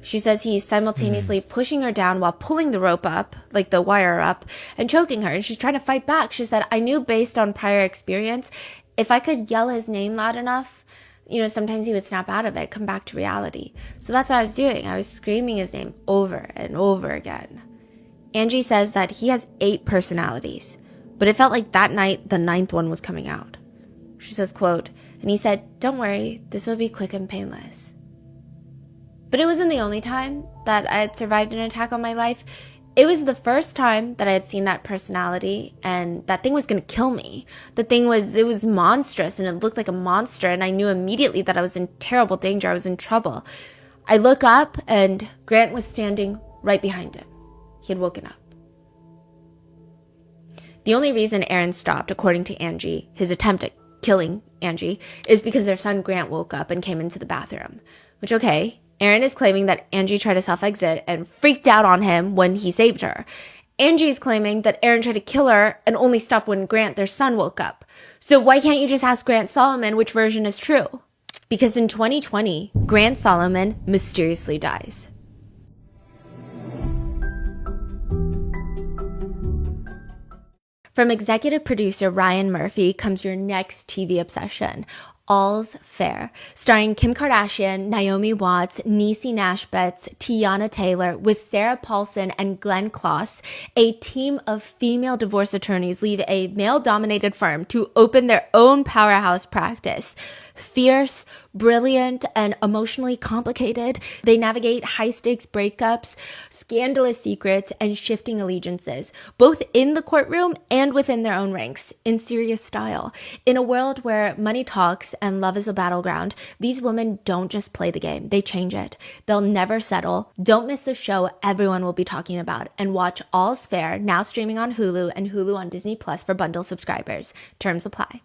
She says he's simultaneously pushing her down while pulling the rope up, like the wire up, and choking her. And she's trying to fight back. She said, I knew based on prior experience, if I could yell his name loud enough, sometimes he would snap out of it, come back to reality. So that's what I was doing. I was screaming his name over and over again. Angie says that he has 8 personalities, but it felt like that night the 9th one was coming out. She says, quote, and he said, don't worry, this will be quick and painless. But it wasn't the only time that I had survived an attack on my life. It was the first time that I had seen that personality, and that thing was going to kill me. It was monstrous, and it looked like a monster, and I knew immediately that I was in terrible danger. I was in trouble. I look up, and Grant was standing right behind him. He had woken up. The only reason Aaron stopped, according to Angie, his attempt at killing Angie, is because their son Grant woke up and came into the bathroom. Which, okay, Aaron is claiming that Angie tried to self-exit and freaked out on him when he saved her. Angie is claiming that Aaron tried to kill her and only stopped when Grant, their son, woke up. So why can't you just ask Grant Solomon which version is true? because in 2020, Grant Solomon mysteriously dies. From executive producer Ryan Murphy comes your next TV obsession, All's Fair, starring Kim Kardashian, Naomi Watts, Niecy Nash-Betts, Tiana Taylor, with Sarah Paulson and Glenn Close. A team of female divorce attorneys leave a male-dominated firm to open their own powerhouse practice. Fierce, brilliant, and emotionally complicated, they navigate high-stakes breakups, scandalous secrets, and shifting allegiances, both in the courtroom and within their own ranks, in serious style. In a world where money talks and love is a battleground, these women don't just play the game, they change it. They'll never settle. Don't miss the show everyone will be talking about, and watch All's Fair, now streaming on Hulu and Hulu on Disney Plus for bundle subscribers. Terms apply.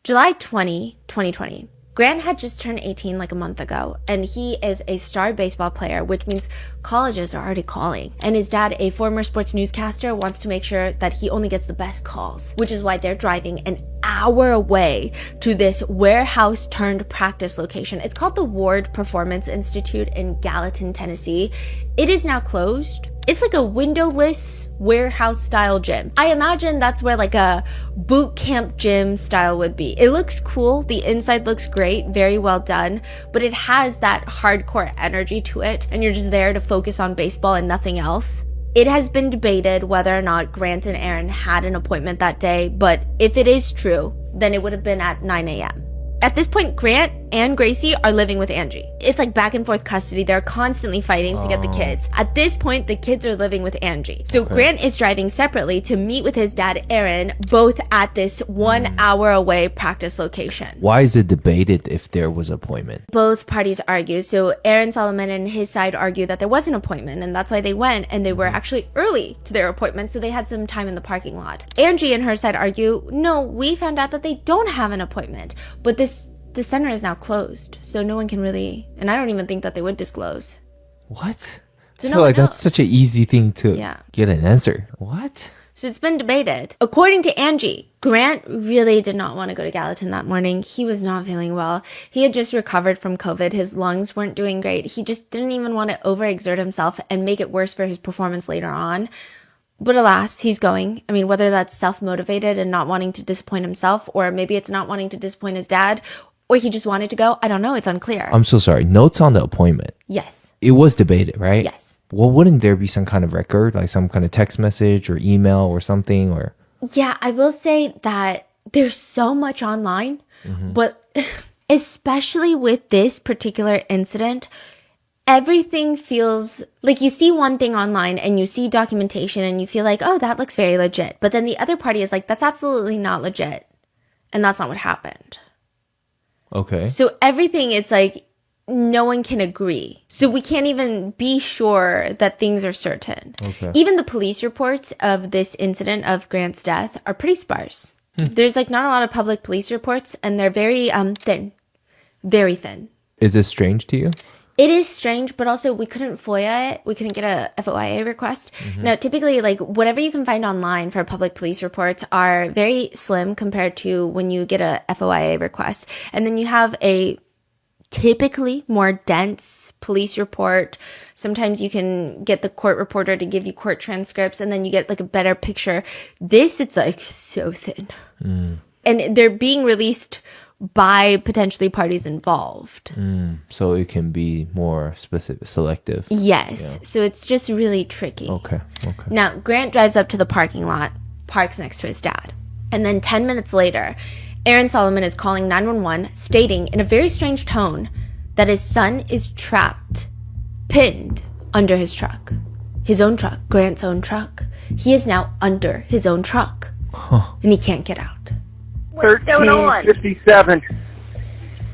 July 2020. Grant had just turned 18 like a month ago, and he is a star baseball player, which means colleges are already calling. And his dad, a former sports newscaster, wants to make sure that he only gets the best calls, which is why they're driving an hour away to this warehouse turned practice location. It's called the Ward Performance Institute in Gallatin, Tennessee. It is now closed. It's like a windowless warehouse style gym. I imagine that's where like a boot camp gym style would be. It looks cool. The inside looks great, very well done, but it has that hardcore energy to it, and you're just there to focus on baseball and nothing else. It has been debated whether or not Grant and Aaron had an appointment that day, but if it is true, then it would have been at 9 a.m. At this point, Grant and Gracie are living with Angie. It's like back and forth custody. They're constantly fighting to get the kids. At this point, the kids are living with Angie. So Grant is driving separately to meet with his dad, Aaron, both at this 1 hour away practice location. Why is it debated if there was an appointment? Both parties argue. So Aaron Solomon and his side argue that there was an appointment, and that's why they went, and they were actually early to their appointment, so they had some time in the parking lot. Angie and her side argue, no, we found out that they don't have an appointment, but the center is now closed, so no one can really, and I don't even think that they would disclose. What? So I no feel one like that's knows. such an easy thing to Yeah. get an answer. What? So it's been debated. According to Angie, Grant really did not want to go to Gallatin that morning. He was not feeling well. He had just recovered from COVID. His lungs weren't doing great. He just didn't even want to overexert himself and make it worse for his performance later on. But alas, he's going. I mean, whether that's self-motivated and not wanting to disappoint himself, or maybe it's not wanting to disappoint his dad, or he just wanted to go, I don't know. It's unclear. I'm so sorry. Notes on the appointment. Yes. It was debated, right? Yes. Well, wouldn't there be some kind of record, like some kind of text message or email or something? Or Yeah, I will say that there's so much online, but especially with this particular incident, everything feels like you see one thing online and you see documentation and you feel like, oh, that looks very legit. But then the other party is like, that's absolutely not legit. And that's not what happened. okay. So everything, it's like no one can agree. So we can't even be sure that things are certain. Okay. Even the police reports of this incident of Grant's death are pretty sparse. There's like not a lot of public police reports, and they're very thin. Very thin. Is this strange to you? It is strange, but also we couldn't FOIA it. We couldn't get a FOIA request. Now, typically, like whatever you can find online for public police reports are very slim compared to when you get a FOIA request. And then you have a typically more dense police report. Sometimes you can get the court reporter to give you court transcripts, and then you get like a better picture. This, it's like so thin. And they're being released by potentially parties involved. So it can be more specific, selective. Yes. So it's just really tricky. Okay. Okay. Now, Grant drives up to the parking lot, parks next to his dad. And then 10 minutes later, Aaron Solomon is calling 911, stating in a very strange tone that his son is trapped, pinned under his truck. His own truck, Grant's own truck. He is now under his own truck. And he can't get out. 1357.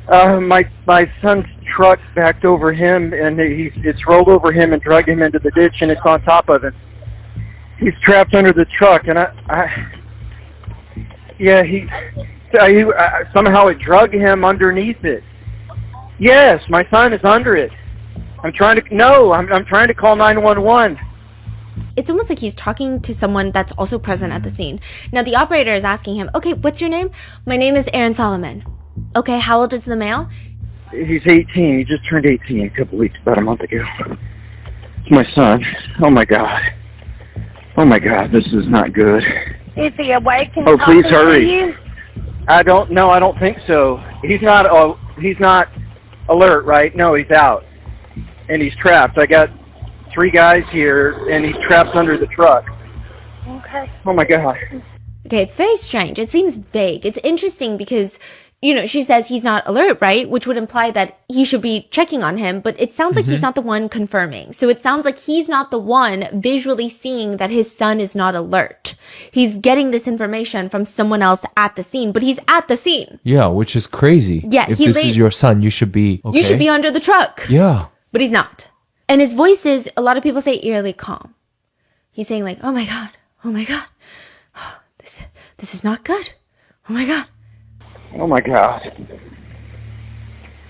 My son's truck backed over him, and it's rolled over him and dragged him into the ditch, and it's on top of him. He's trapped under the truck, and somehow it drug him underneath it. Yes, my son is under it. I'm trying to call 911. it's almost like he's talking to someone that's also present at the scene. Now, the operator is asking him, okay, what's your name? My name is Aaron Solomon. Okay, how old is the male? He's 18. He just turned 18 a couple weeks, about a month ago. It's my son. Oh, my God. Oh, my God, this is not good. Is he awake and Oh, please talking to hurry. you? I don't think so. He's not alert, right? No, he's out. And he's trapped. I got 3 guys here, and he's trapped under the truck. Okay. Oh, my God. Okay, it's very strange. It seems vague. It's interesting because, you know, she says he's not alert, right? Which would imply that he should be checking on him, but it sounds like he's not the one confirming. So it sounds like he's not the one visually seeing that his son is not alert. He's getting this information from someone else at the scene, but he's at the scene. Yeah, which is crazy. Yeah, if this is your son, you should be okay. You should be under the truck. Yeah. But he's not. And his voice is, a lot of people say, eerily calm. He's saying like, oh my God, oh my God. This is not good. Oh my God. Oh, my God.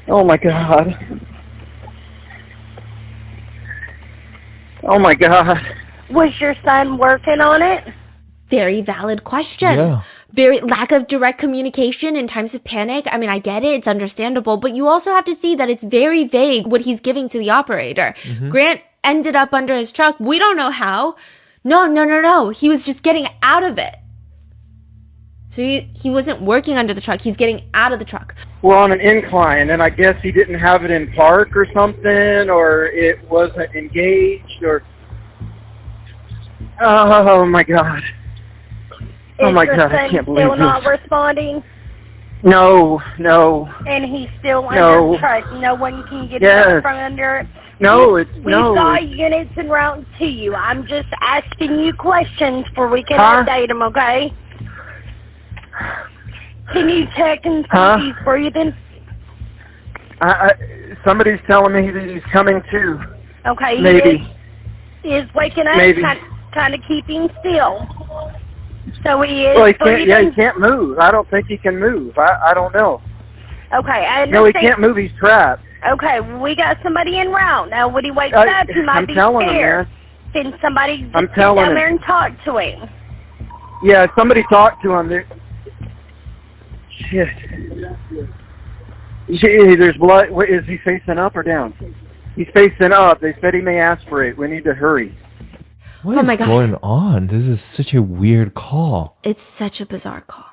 Oh, my God. Oh, my God. Was your son working on it? Very valid question. Yeah. Very lack of direct communication in times of panic. I mean, I get it. It's understandable. But you also have to see that it's very vague what he's giving to the operator. Grant ended up under his truck. We don't know how. No. He was just getting out of it. So he wasn't working under the truck. He's getting out of the truck. We're on an incline, and I guess he didn't have it in park or something, or it wasn't engaged, or... Oh, my God. Oh, my God, I can't believe still this. not responding? No. And he's still No. under truck. No one can get Yes. out from under it. No, We've got units en route to you. I'm just asking you questions for we can Huh? update them, okay? Can you check and see if he's breathing? Somebody's telling me that he's coming to. Okay. Maybe. He is waking up. Maybe. Kind of keeping still. So he is Well, he can't. breathing? Yeah, he can't move. I don't think he can move. I don't know. Okay, I understand. No, he can't move. He's trapped. Okay, we got somebody en route. Now, when he wakes up, he might I'm be telling him, scared. man. Can somebody just I'm get telling down him. there and talk to him? Yeah, somebody talked to him. Shit. There's blood. What, is he facing up or down? He's facing up. They said he may aspirate. We need to hurry. What is my God. going on? This is such a weird call. It's such a bizarre call.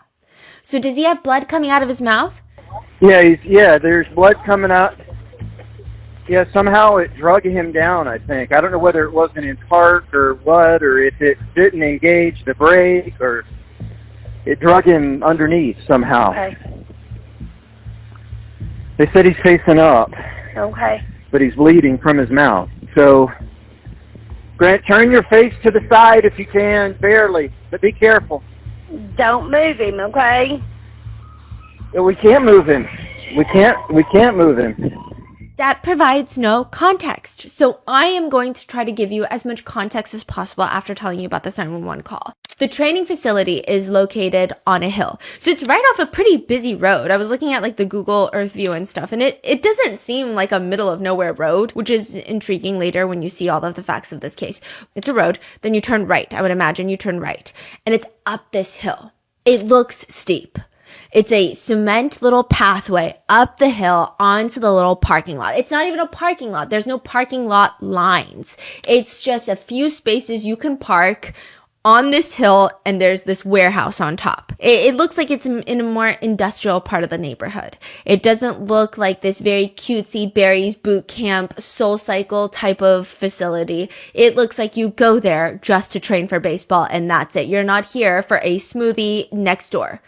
So does he have blood coming out of his mouth? Yeah, there's blood coming out. Yeah, somehow it drug him down, I think. I don't know whether it wasn't in park or what, or if it didn't engage the brake, or it drug him underneath somehow. Okay. They said he's facing up, Okay. but he's bleeding from his mouth. So, Grant, turn your face to the side if you can, barely, but be careful. Don't move him, okay? We can't move him. We can't move him. That provides no context. So I am going to try to give you as much context as possible after telling you about this 911 call. The training facility is located on a hill. So it's right off a pretty busy road. I was looking at like the Google Earth view and stuff, and it doesn't seem like a middle of nowhere road, which is intriguing later when you see all of the facts of this case. It's a road, then you turn right. I would imagine you turn right, and it's up this hill. It looks steep. It's a cement little pathway up the hill onto the little parking lot. It's not even a parking lot. There's no parking lot lines. It's just a few spaces you can park on this hill, and there's this warehouse on top. It looks like it's in a more industrial part of the neighborhood. It doesn't look like this very cutesy Barry's boot camp Soul Cycle type of facility. It looks like you go there just to train for baseball, and that's it. You're not here for a smoothie next door.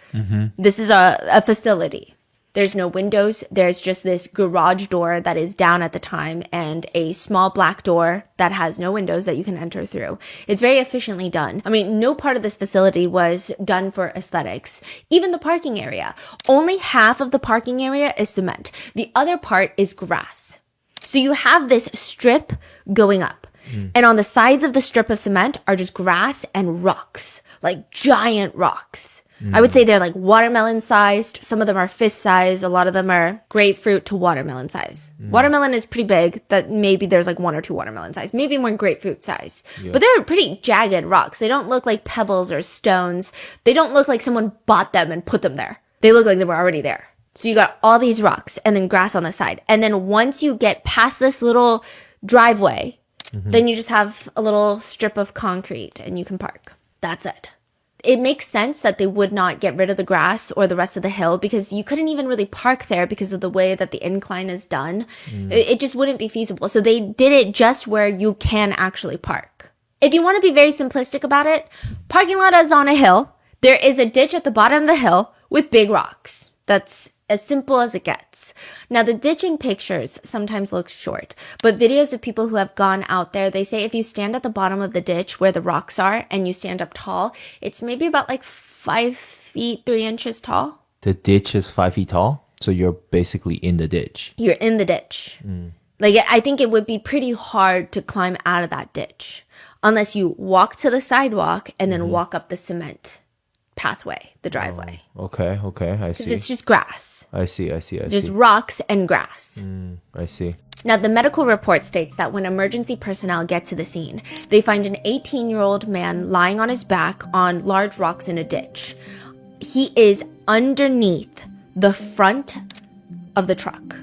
This is a facility. There's no windows. There's just this garage door that is down at the time and a small black door that has no windows that you can enter through. It's very efficiently done. I mean, no part of this facility was done for aesthetics. Even the parking area. Only half of the parking area is cement. The other part is grass. So you have this strip going up. And on the sides of the strip of cement are just grass and rocks, like giant rocks. I would say they're like watermelon sized. Some of them are fist sized. A lot of them are grapefruit to watermelon size. Watermelon is pretty big. That maybe there's like 1 or 2 watermelon size, maybe more grapefruit size. But they're pretty jagged rocks. They don't look like pebbles or stones. They don't look like someone bought them and put them there. They look like they were already there. So you got all these rocks and then grass on the side. And then once you get past this little driveway, then you just have a little strip of concrete and you can park. That's it. It makes sense that they would not get rid of the grass or the rest of the hill because you couldn't even really park there because of the way that the incline is done. It just wouldn't be feasible. So they did it just where you can actually park. If you want to be very simplistic about it, parking lot is on a hill. There is a ditch at the bottom of the hill with big rocks. That's as simple as it gets. Now, the ditch in pictures sometimes looks short, but videos of people who have gone out there, they say if you stand at the bottom of the ditch where the rocks are and you stand up tall, it's maybe about like 5 feet, 3 inches tall. The ditch is 5 feet tall, so you're basically in the ditch. You're in the ditch. Like, I think it would be pretty hard to climb out of that ditch unless you walk to the sidewalk and then walk up the cement pathway, the driveway. Okay, I Because see. it's just grass. I see. Just rocks and grass. I see. Now, the medical report states that when emergency personnel get to the scene, they find an 18-year-old man lying on his back on large rocks in a ditch. He is underneath the front of the truck,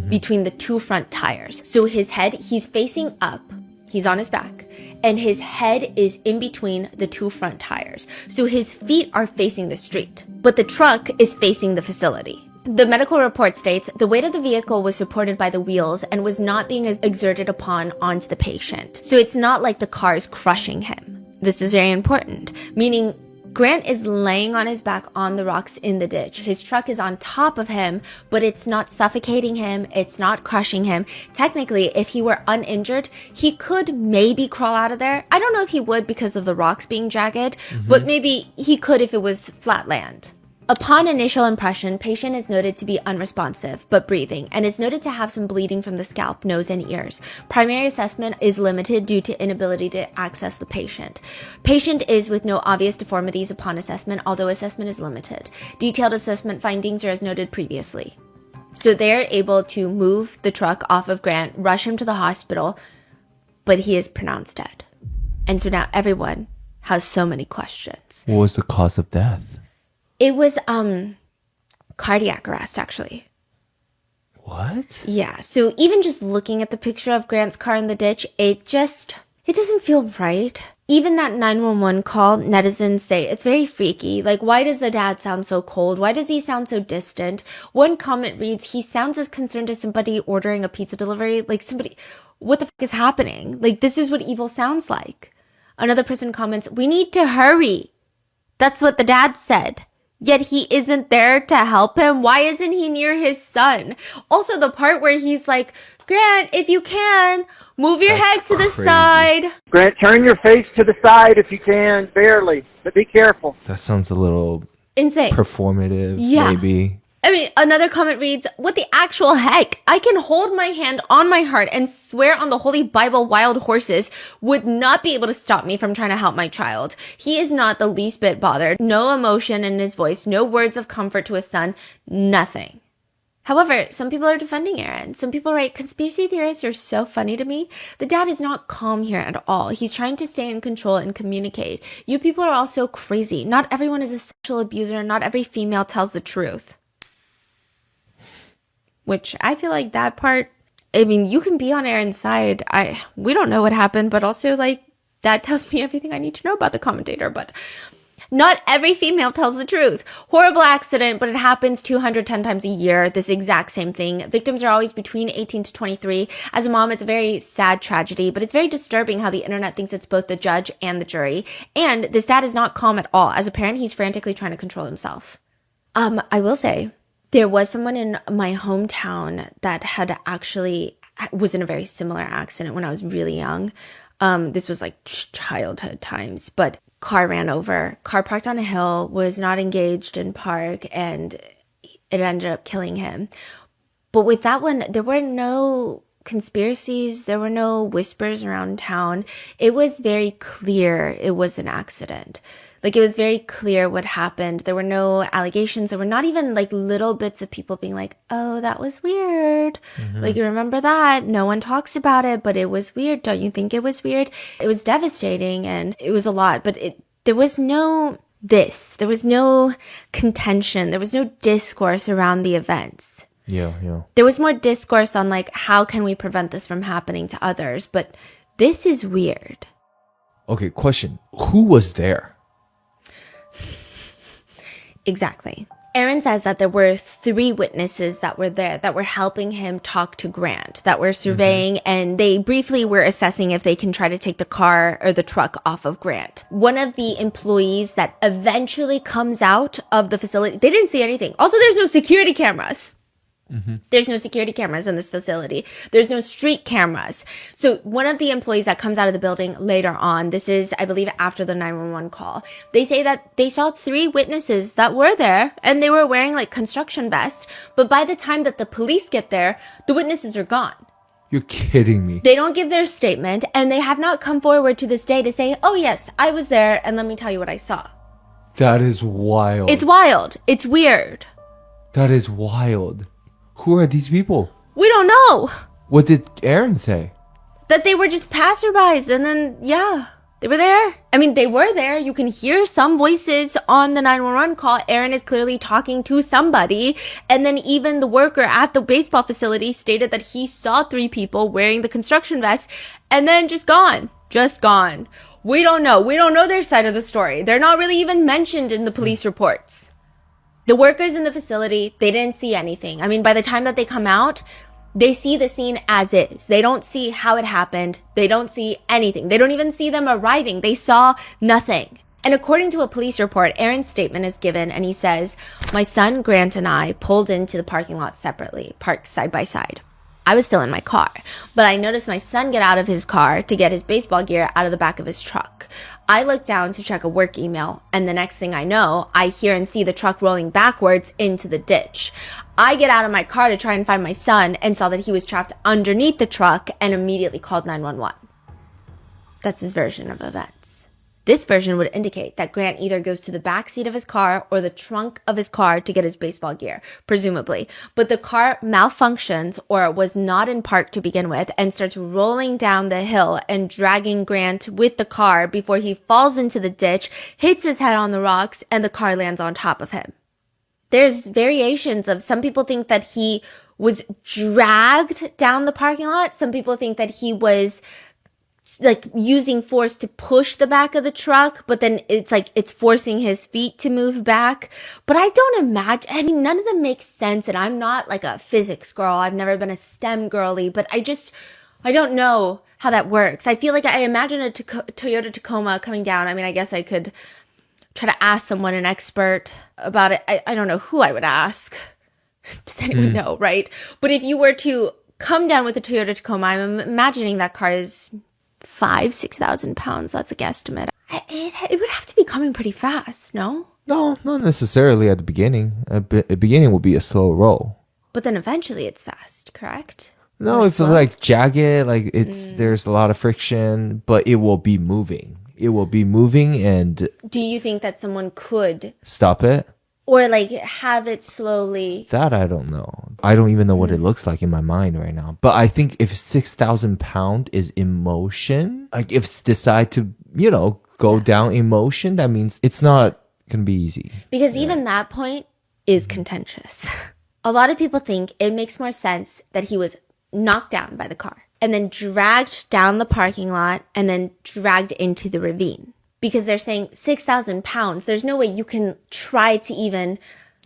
between the 2 front tires. So his head, he's facing up, he's on his back, and his head is in between the 2 front tires. So his feet are facing the street, but the truck is facing the facility. The medical report states the weight of the vehicle was supported by the wheels and was not being exerted upon onto the patient. So it's not like the car is crushing him. This is very important, meaning Grant is laying on his back on the rocks in the ditch. His truck is on top of him, but it's not suffocating him. It's not crushing him. Technically, if he were uninjured, he could maybe crawl out of there. I don't know if he would because of the rocks being jagged, but maybe he could if it was flat land. Upon initial impression, patient is noted to be unresponsive, but breathing, and is noted to have some bleeding from the scalp, nose, and ears. Primary assessment is limited due to inability to access the patient. Patient is with no obvious deformities upon assessment, although assessment is limited. Detailed assessment findings are as noted previously. So they're able to move the truck off of Grant, rush him to the hospital, but he is pronounced dead. And so now everyone has so many questions. What was the cause of death? It was cardiac arrest, actually. What? Yeah, so even just looking at the picture of Grant's car in the ditch, it doesn't feel right. Even that 911 call, netizens say it's very freaky. Like, why does the dad sound so cold? Why does he sound so distant? One comment reads, he sounds as concerned as somebody ordering a pizza delivery. Like, what the fuck is happening? Like, this is what evil sounds like. Another person comments, we need to hurry. That's what the dad said. Yet he isn't there to help him. Why isn't he near his son? Also, the part where he's like, Grant, if you can, move your head to the side. Grant, turn your face to the side if you can, barely, but be careful. That sounds a little Insane. performative, Yeah. maybe. I mean, another comment reads, what the actual heck? I can hold my hand on my heart and swear on the Holy Bible wild horses would not be able to stop me from trying to help my child. He is not the least bit bothered. No emotion in his voice, no words of comfort to his son, nothing. However, some people are defending Aaron. Some people write, conspiracy theorists are so funny to me. The dad is not calm here at all. He's trying to stay in control and communicate. You people are all so crazy. Not everyone is a sexual abuser. Not every female tells the truth. Which I feel like that part, I mean, you can be on Aaron's side. We don't know what happened, but also like that tells me everything I need to know about the commentator. But not every female tells the truth. Horrible accident, but it happens 210 times a year. This exact same thing. Victims are always between 18 to 23. As a mom, it's a very sad tragedy, but it's very disturbing how the internet thinks it's both the judge and the jury. And this dad is not calm at all. As a parent, he's frantically trying to control himself. I will say, there was someone in my hometown that was in a very similar accident when I was really young. This was like childhood times, but car ran over. Car parked on a hill, was not engaged in park, and it ended up killing him. But with that one, there were no conspiracies. There were no whispers around town. It was very clear it was an accident. Like, it was very clear what happened. There were no allegations. There were not even like little bits of people being like, oh, that was weird. Like, you remember that? No one talks about it, but it was weird. Don't you think it was weird? It was devastating and it was a lot, but there was no there was no contention. There was no discourse around the events. Yeah. There was more discourse on like, how can we prevent this from happening to others? But this is weird. Okay, question. Who was there? Exactly. Aaron says that there were 3 witnesses that were there that were helping him talk to Grant, that were surveying, and they briefly were assessing if they can try to take the car or the truck off of Grant. One of the employees that eventually comes out of the facility, they didn't see anything. Also, there's no security cameras. There's no security cameras in this facility. There's no street cameras. So one of the employees that comes out of the building later on, this is, I believe, after the 911 call, they say that they saw 3 witnesses that were there and they were wearing like construction vests. But by the time that the police get there, the witnesses are gone. You're kidding me. They don't give their statement and they have not come forward to this day to say, oh yes, I was there and let me tell you what I saw. That is wild. It's wild. It's weird. That is wild. Who are these people? We don't know. What did Aaron say? That they were just passerbys and then, yeah, they were there. I mean, they were there. You can hear some voices on the 911 call. Aaron is clearly talking to somebody. And then even the worker at the baseball facility stated that he saw 3 people wearing the construction vest and then just gone. Just gone. We don't know. We don't know their side of the story. They're not really even mentioned in the police reports. The workers in the facility, they didn't see anything. I mean, by the time that they come out, they see the scene as is. They don't see how it happened. They don't see anything. They don't even see them arriving. They saw nothing. And according to a police report, Aaron's statement is given and he says, my son Grant and I pulled into the parking lot separately, parked side by side. I was still in my car, but I noticed my son get out of his car to get his baseball gear out of the back of his truck. I look down to check a work email, and the next thing I know, I hear and see the truck rolling backwards into the ditch. I get out of my car to try and find my son and saw that he was trapped underneath the truck and immediately called 911. That's his version of events. This version would indicate that Grant either goes to the back seat of his car or the trunk of his car to get his baseball gear, presumably. But the car malfunctions or was not in park to begin with and starts rolling down the hill and dragging Grant with the car before he falls into the ditch, hits his head on the rocks, and the car lands on top of him. There's variations of some people think that he was dragged down the parking lot. Some people think that he was like using force to push the back of the truck, but then it's like it's forcing his feet to move back. But I don't imagine, I mean, none of them make sense. And I'm not like a physics girl. I've never been a STEM girly, but I don't know how that works. I feel like I imagine a Toyota Tacoma coming down. I mean, I guess I could try to ask someone, an expert about it. I don't know who I would ask. Does anyone know, right? But if you were to come down with a Toyota Tacoma, I'm imagining that car is 6,000 pounds. That's a guesstimate. It would have to be coming pretty fast, no? No, not necessarily at the beginning. At the beginning will be a slow roll. But then eventually it's fast, correct? No, it's like jagged, like there's a lot of friction, but it will be moving. It will be moving and... Do you think that someone could... Stop it? Or like have it slowly... That I don't know. I don't even know what it looks like in my mind right now. But I think if 6,000 pound is emotion, like if it's decide to, go down emotion, that means it's not going to be easy. Because even that point is contentious. A lot of people think it makes more sense that he was knocked down by the car and then dragged down the parking lot and then dragged into the ravine. Because they're saying 6,000 pounds. There's no way you can try to even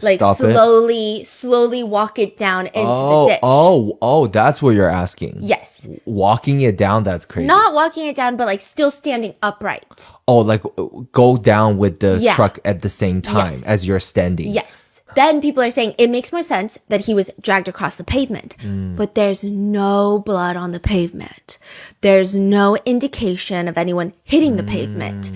like Stop slowly walk it down into the ditch. Oh, that's what you're asking. Yes. Walking it down, that's crazy. Not walking it down, but like still standing upright. Oh, like go down with the truck at the same time as you're standing. Yes. Then people are saying it makes more sense that he was dragged across the pavement. But there's no blood on the pavement. There's no indication of anyone hitting the pavement.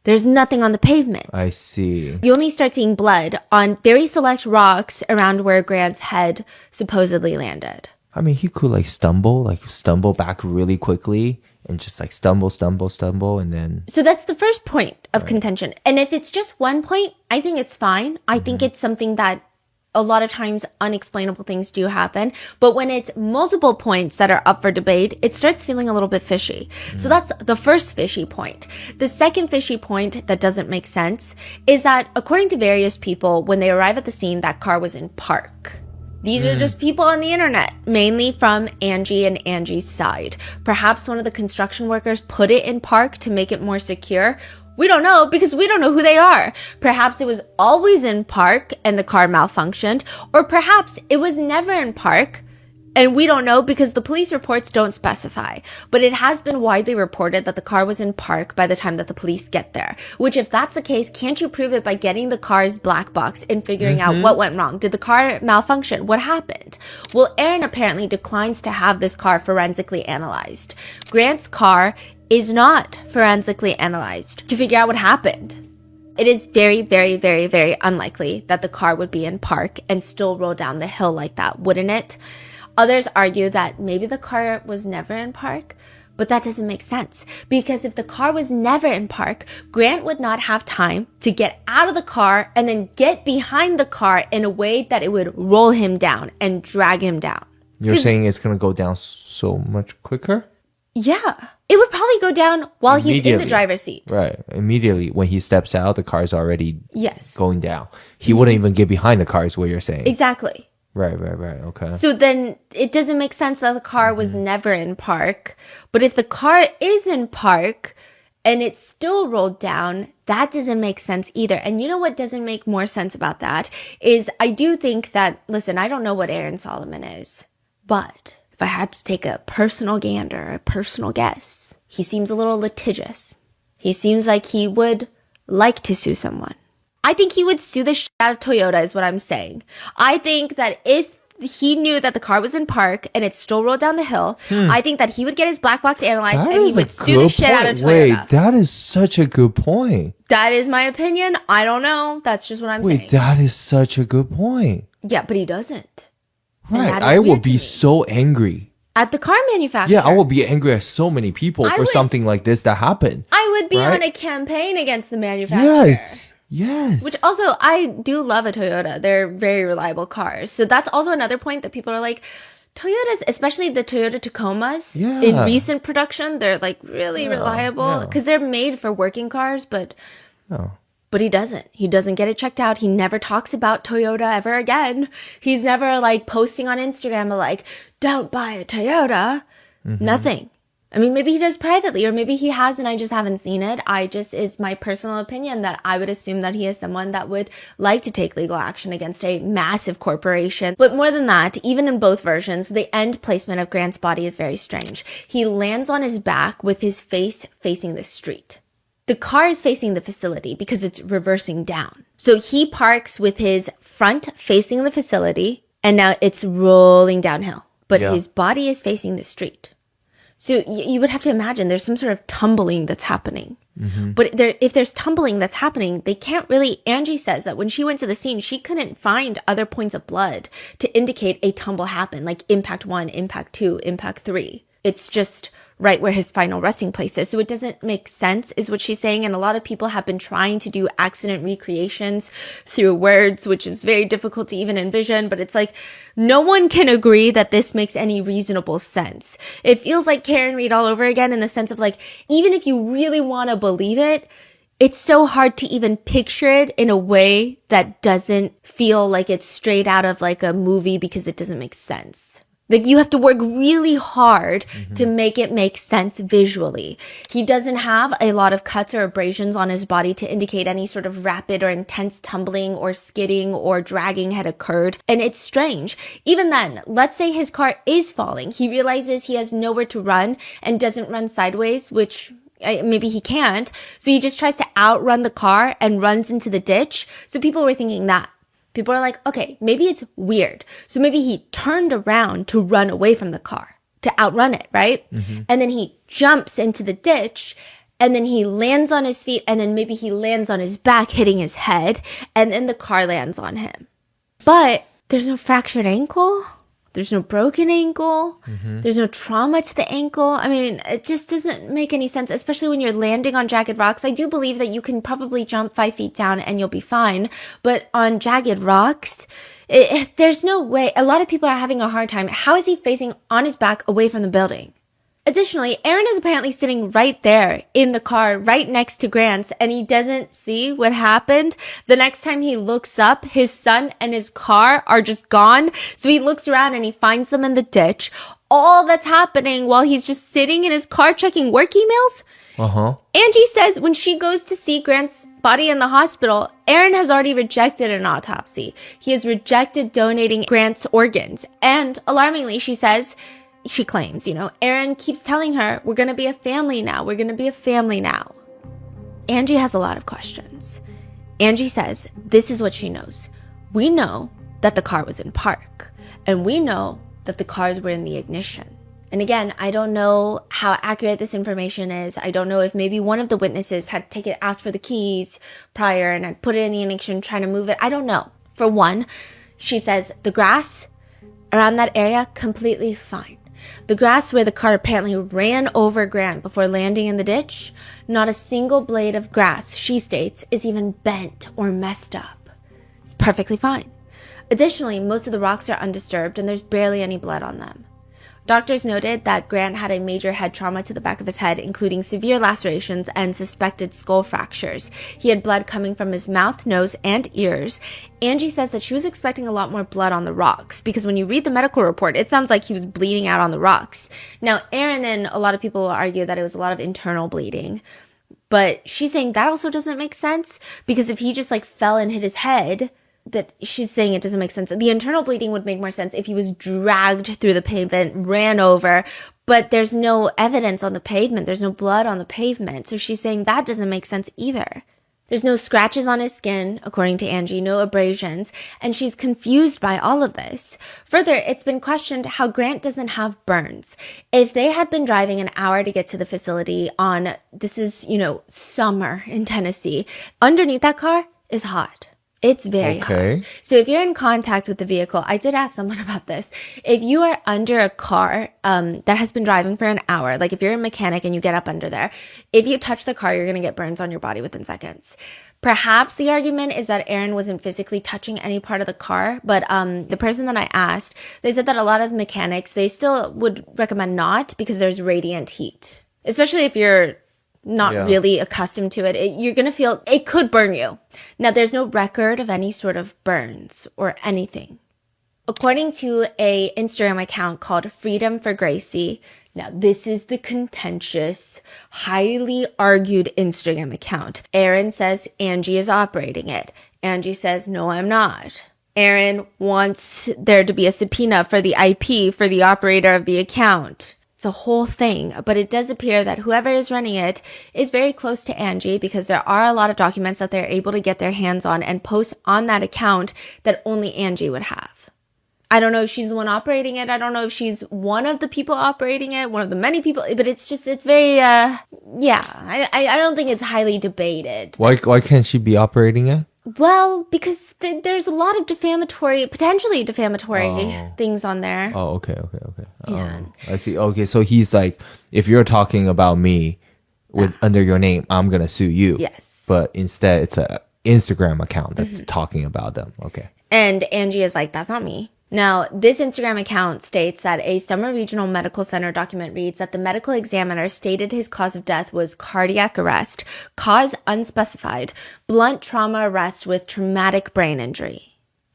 There's nothing on the pavement. I see. You only start seeing blood on very select rocks around where Grant's head supposedly landed. I mean, he could like stumble back really quickly and just like stumble, and then. So that's the first point of contention. And if it's just one point, I think it's fine. I think it's something that a lot of times unexplainable things do happen. But when it's multiple points that are up for debate, it starts feeling a little bit fishy. So that's the first fishy point. The second fishy point that doesn't make sense is that according to various people, when they arrive at the scene, that car was in park. These are just people on the internet, mainly from Angie and Angie's side. Perhaps one of the construction workers put it in park to make it more secure. We don't know because we don't know who they are. Perhaps it was always in park and the car malfunctioned, or perhaps it was never in park and we don't know because the police reports don't specify. But it has been widely reported that the car was in park by the time that the police get there. Which, if that's the case, can't you prove it by getting the car's black box and figuring out what went wrong? Did the car malfunction? What happened? Well, Aaron apparently declines to have this car forensically analyzed. Grant's car is not forensically analyzed to figure out what happened. It is very, very, very, very unlikely that the car would be in park and still roll down the hill like that, wouldn't it? Others argue that maybe the car was never in park, but that doesn't make sense because if the car was never in park, Grant would not have time to get out of the car and then get behind the car in a way that it would roll him down and drag him down. You're saying it's going to go down so much quicker? Yeah. It would probably go down while he's in the driver's seat. Right. Immediately when he steps out, the car's already going down. He wouldn't even get behind the car is what you're saying. Exactly. Right. Okay. So then it doesn't make sense that the car was never in park. But if the car is in park and it's still rolled down, that doesn't make sense either. And you know what doesn't make more sense about that is I do think that, listen, I don't know what Aaron Solomon is, but if I had to take a personal gander, a personal guess, he seems a little litigious. He seems like he would like to sue someone. I think he would sue the shit out of Toyota is what I'm saying. I think that if he knew that the car was in park and it still rolled down the hill, I think that he would get his black box analyzed and he would sue the shit out of Toyota. Wait, that is such a good point. That is my opinion. I don't know. That's just what I'm saying. Wait, that is such a good point. Yeah, but he doesn't. Right. I will be so angry. At the car manufacturer. Yeah, I will be angry at so many people for something like this that happened. I would be on a campaign against the manufacturer. Yes. Which also, I do love a Toyota. They're very reliable cars. So that's also another point that people are like, Toyotas, especially the Toyota Tacomas, in recent production, they're like really reliable because they're made for working cars, but he doesn't. He doesn't get it checked out. He never talks about Toyota ever again. He's never like posting on Instagram like, don't buy a Toyota. Nothing. I mean, maybe he does privately, or maybe he has and I just haven't seen it. Is my personal opinion that I would assume that he is someone that would like to take legal action against a massive corporation. But more than that, even in both versions, the end placement of Grant's body is very strange. He lands on his back with his face facing the street. The car is facing the facility because it's reversing down. So he parks with his front facing the facility and now it's rolling downhill, but his body is facing the street. So you would have to imagine there's some sort of tumbling that's happening. But if there's tumbling that's happening, they can't really, Angie says that when she went to the scene, she couldn't find other points of blood to indicate a tumble happened, like impact 1, impact 2, impact 3. It's just right where his final resting place is. So it doesn't make sense is what she's saying. And a lot of people have been trying to do accident recreations through words, which is very difficult to even envision. But it's like no one can agree that this makes any reasonable sense. It feels like Karen Reed all over again in the sense of like, even if you really want to believe it, it's so hard to even picture it in a way that doesn't feel like it's straight out of like a movie because it doesn't make sense. Like you have to work really hard to make it make sense visually. He doesn't have a lot of cuts or abrasions on his body to indicate any sort of rapid or intense tumbling or skidding or dragging had occurred. And it's strange. Even then, let's say his car is falling. He realizes he has nowhere to run and doesn't run sideways, which maybe he can't. So he just tries to outrun the car and runs into the ditch. So people were thinking that. People are like, okay, maybe it's weird. So maybe he turned around to run away from the car, to outrun it, right? And then he jumps into the ditch and then he lands on his feet and then maybe he lands on his back hitting his head and then the car lands on him. But there's no fractured ankle There's no broken ankle. There's no trauma to the ankle. I mean, it just doesn't make any sense, especially when you're landing on jagged rocks. I do believe that you can probably jump 5 feet down and you'll be fine. But on jagged rocks, there's no way. A lot of people are having a hard time. How is he facing on his back away from the building? Additionally, Aaron is apparently sitting right there in the car, right next to Grant's, and he doesn't see what happened. The next time he looks up, his son and his car are just gone. So he looks around and he finds them in the ditch. All that's happening while he's just sitting in his car checking work emails. Angie says when she goes to see Grant's body in the hospital, Aaron has already rejected an autopsy. He has rejected donating Grant's organs. And alarmingly, she claims, Aaron keeps telling her, we're going to be a family now. We're going to be a family now. Angie has a lot of questions. Angie says this is what she knows. We know that the car was in park, and we know that the cars were in the ignition. And again, I don't know how accurate this information is. I don't know if maybe one of the witnesses had asked for the keys prior and had put it in the ignition, trying to move it. I don't know. For one, she says the grass around that area, completely fine. The grass where the car apparently ran over Grant before landing in the ditch, not a single blade of grass, she states, is even bent or messed up. It's perfectly fine. Additionally, most of the rocks are undisturbed and there's barely any blood on them. Doctors noted that Grant had a major head trauma to the back of his head, including severe lacerations and suspected skull fractures. He had blood coming from his mouth, nose, and ears. Angie says that she was expecting a lot more blood on the rocks, because when you read the medical report, it sounds like he was bleeding out on the rocks. Now, Aaron and a lot of people will argue that it was a lot of internal bleeding, but she's saying that also doesn't make sense, because if he just fell and hit his head, that she's saying it doesn't make sense. The internal bleeding would make more sense if he was dragged through the pavement, ran over, but there's no evidence on the pavement. There's no blood on the pavement. So she's saying that doesn't make sense either. There's no scratches on his skin, according to Angie, no abrasions, and she's confused by all of this. Further, it's been questioned how Grant doesn't have burns. If they had been driving an hour to get to the facility on, this is, summer in Tennessee, underneath that car is hot. It's very hot. So if you're in contact with the vehicle, I did ask someone about this. If you are under a car that has been driving for an hour, like if you're a mechanic and you get up under there, if you touch the car, you're going to get burns on your body within seconds. Perhaps the argument is that Aaron wasn't physically touching any part of the car, but the person that I asked, they said that a lot of mechanics, they still would recommend not, because there's radiant heat, especially if you're not really accustomed to it. You're going to feel it could burn you. Now, there's no record of any sort of burns or anything. According to a Instagram account called Freedom for Gracie, now this is the contentious, highly argued Instagram account. Aaron says Angie is operating it. Angie says, no, I'm not. Aaron wants there to be a subpoena for the IP for the operator of the account. It's a whole thing, but it does appear that whoever is running it is very close to Angie, because there are a lot of documents that they're able to get their hands on and post on that account that only Angie would have. I don't know if she's the one operating it. I don't know if she's one of the people operating it, one of the many people, but it's very, I don't think it's highly debated. Why can't she be operating it? Well, because there's a lot of potentially defamatory things on there. Oh, okay. Yeah. I see. Okay, so he's like, if you're talking about me under your name, I'm going to sue you. Yes. But instead, it's a Instagram account that's talking about them. Okay. And Angie is like, that's not me. Now, this Instagram account states that a Summer Regional Medical Center document reads that the medical examiner stated his cause of death was cardiac arrest, cause unspecified, blunt trauma arrest with traumatic brain injury.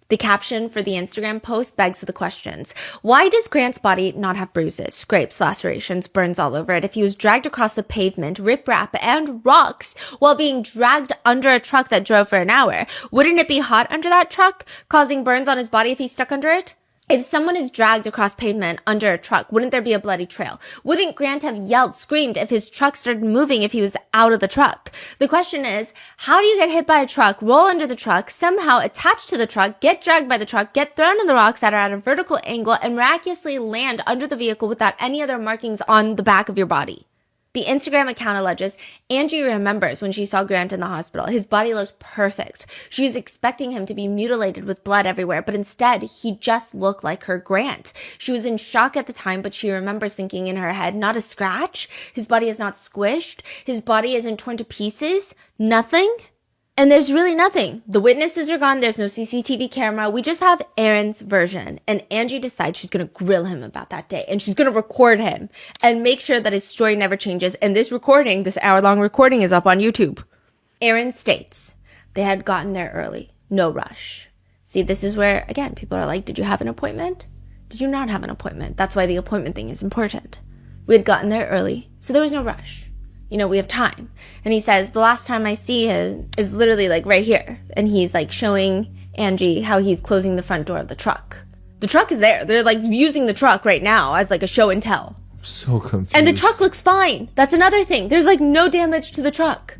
The caption for the Instagram post begs the questions. Why does Grant's body not have bruises, scrapes, lacerations, burns all over it if he was dragged across the pavement, riprap, and rocks while being dragged under a truck that drove for an hour? Wouldn't it be hot under that truck, causing burns on his body if he's stuck under it? If someone is dragged across pavement under a truck, wouldn't there be a bloody trail? Wouldn't Grant have yelled, screamed if his truck started moving if he was out of the truck? The question is, how do you get hit by a truck, roll under the truck, somehow attach to the truck, get dragged by the truck, get thrown in the rocks that are at a vertical angle, and miraculously land under the vehicle without any other markings on the back of your body? The Instagram account alleges Angie remembers when she saw Grant in the hospital. His body looked perfect. She was expecting him to be mutilated with blood everywhere, but instead, he just looked like her Grant. She was in shock at the time, but she remembers thinking in her head, not a scratch. His body is not squished. His body isn't torn to pieces. Nothing. And there's really nothing. The witnesses are gone. There's no CCTV camera. We just have Aaron's version. And Angie decides she's going to grill him about that day. And she's going to record him and make sure that his story never changes. And this recording, this hour-long recording, is up on YouTube. Aaron states they had gotten there early. No rush. See, this is where, again, people are like, did you have an appointment? Did you not have an appointment? That's why the appointment thing is important. We had gotten there early, so there was no rush. You know, we have time. And he says, the last time I see him is literally like right here. And he's like showing Angie how he's closing the front door of the truck. The truck is there. They're like using the truck right now as like a show and tell. So confused. And the truck looks fine. That's another thing. There's like no damage to the truck.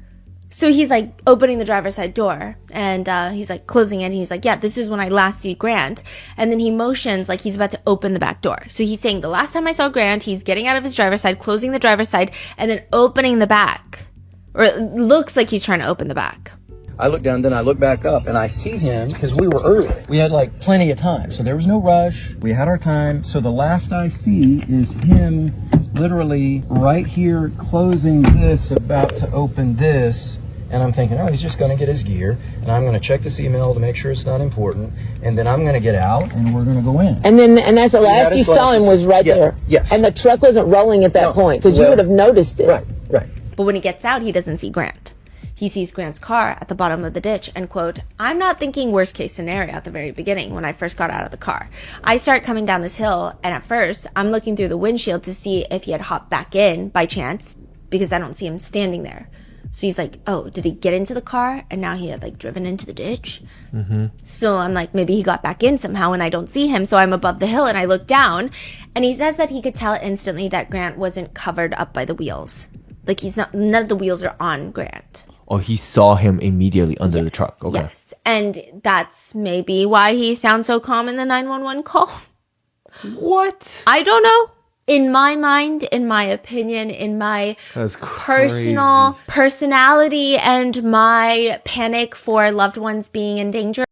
So he's like opening the driver's side door and he's like closing it. And he's like, yeah, this is when I last see Grant. And then he motions like he's about to open the back door. So he's saying the last time I saw Grant, he's getting out of his driver's side, closing the driver's side, and then opening the back. Or it looks like he's trying to open the back. I look down, then I look back up, and I see him because we were early. We had like plenty of time, so there was no rush. We had our time. So the last I see is him literally right here closing this, about to open this. And I'm thinking, oh, he's just going to get his gear, and I'm going to check this email to make sure it's not important, and then I'm going to get out, and we're going to go in. And that's the last you saw him was right there. Yes. And the truck wasn't rolling at that point, because you would have noticed it. Right. But when he gets out, he doesn't see Grant. He sees Grant's car at the bottom of the ditch and, quote, I'm not thinking worst case scenario at the very beginning when I first got out of the car. I start coming down this hill, and at first, I'm looking through the windshield to see if he had hopped back in by chance, because I don't see him standing there. So he's like, oh, did he get into the car? And now he had like driven into the ditch. Mm-hmm. So I'm like, maybe he got back in somehow and I don't see him. So I'm above the hill and I look down. And he says that he could tell instantly that Grant wasn't covered up by the wheels. Like none of the wheels are on Grant. Oh, he saw him immediately under the truck. Okay. Yes. And that's maybe why he sounds so calm in the 911 call. What? I don't know. In my mind, in my opinion, in my personal personality and my panic for loved ones being in danger,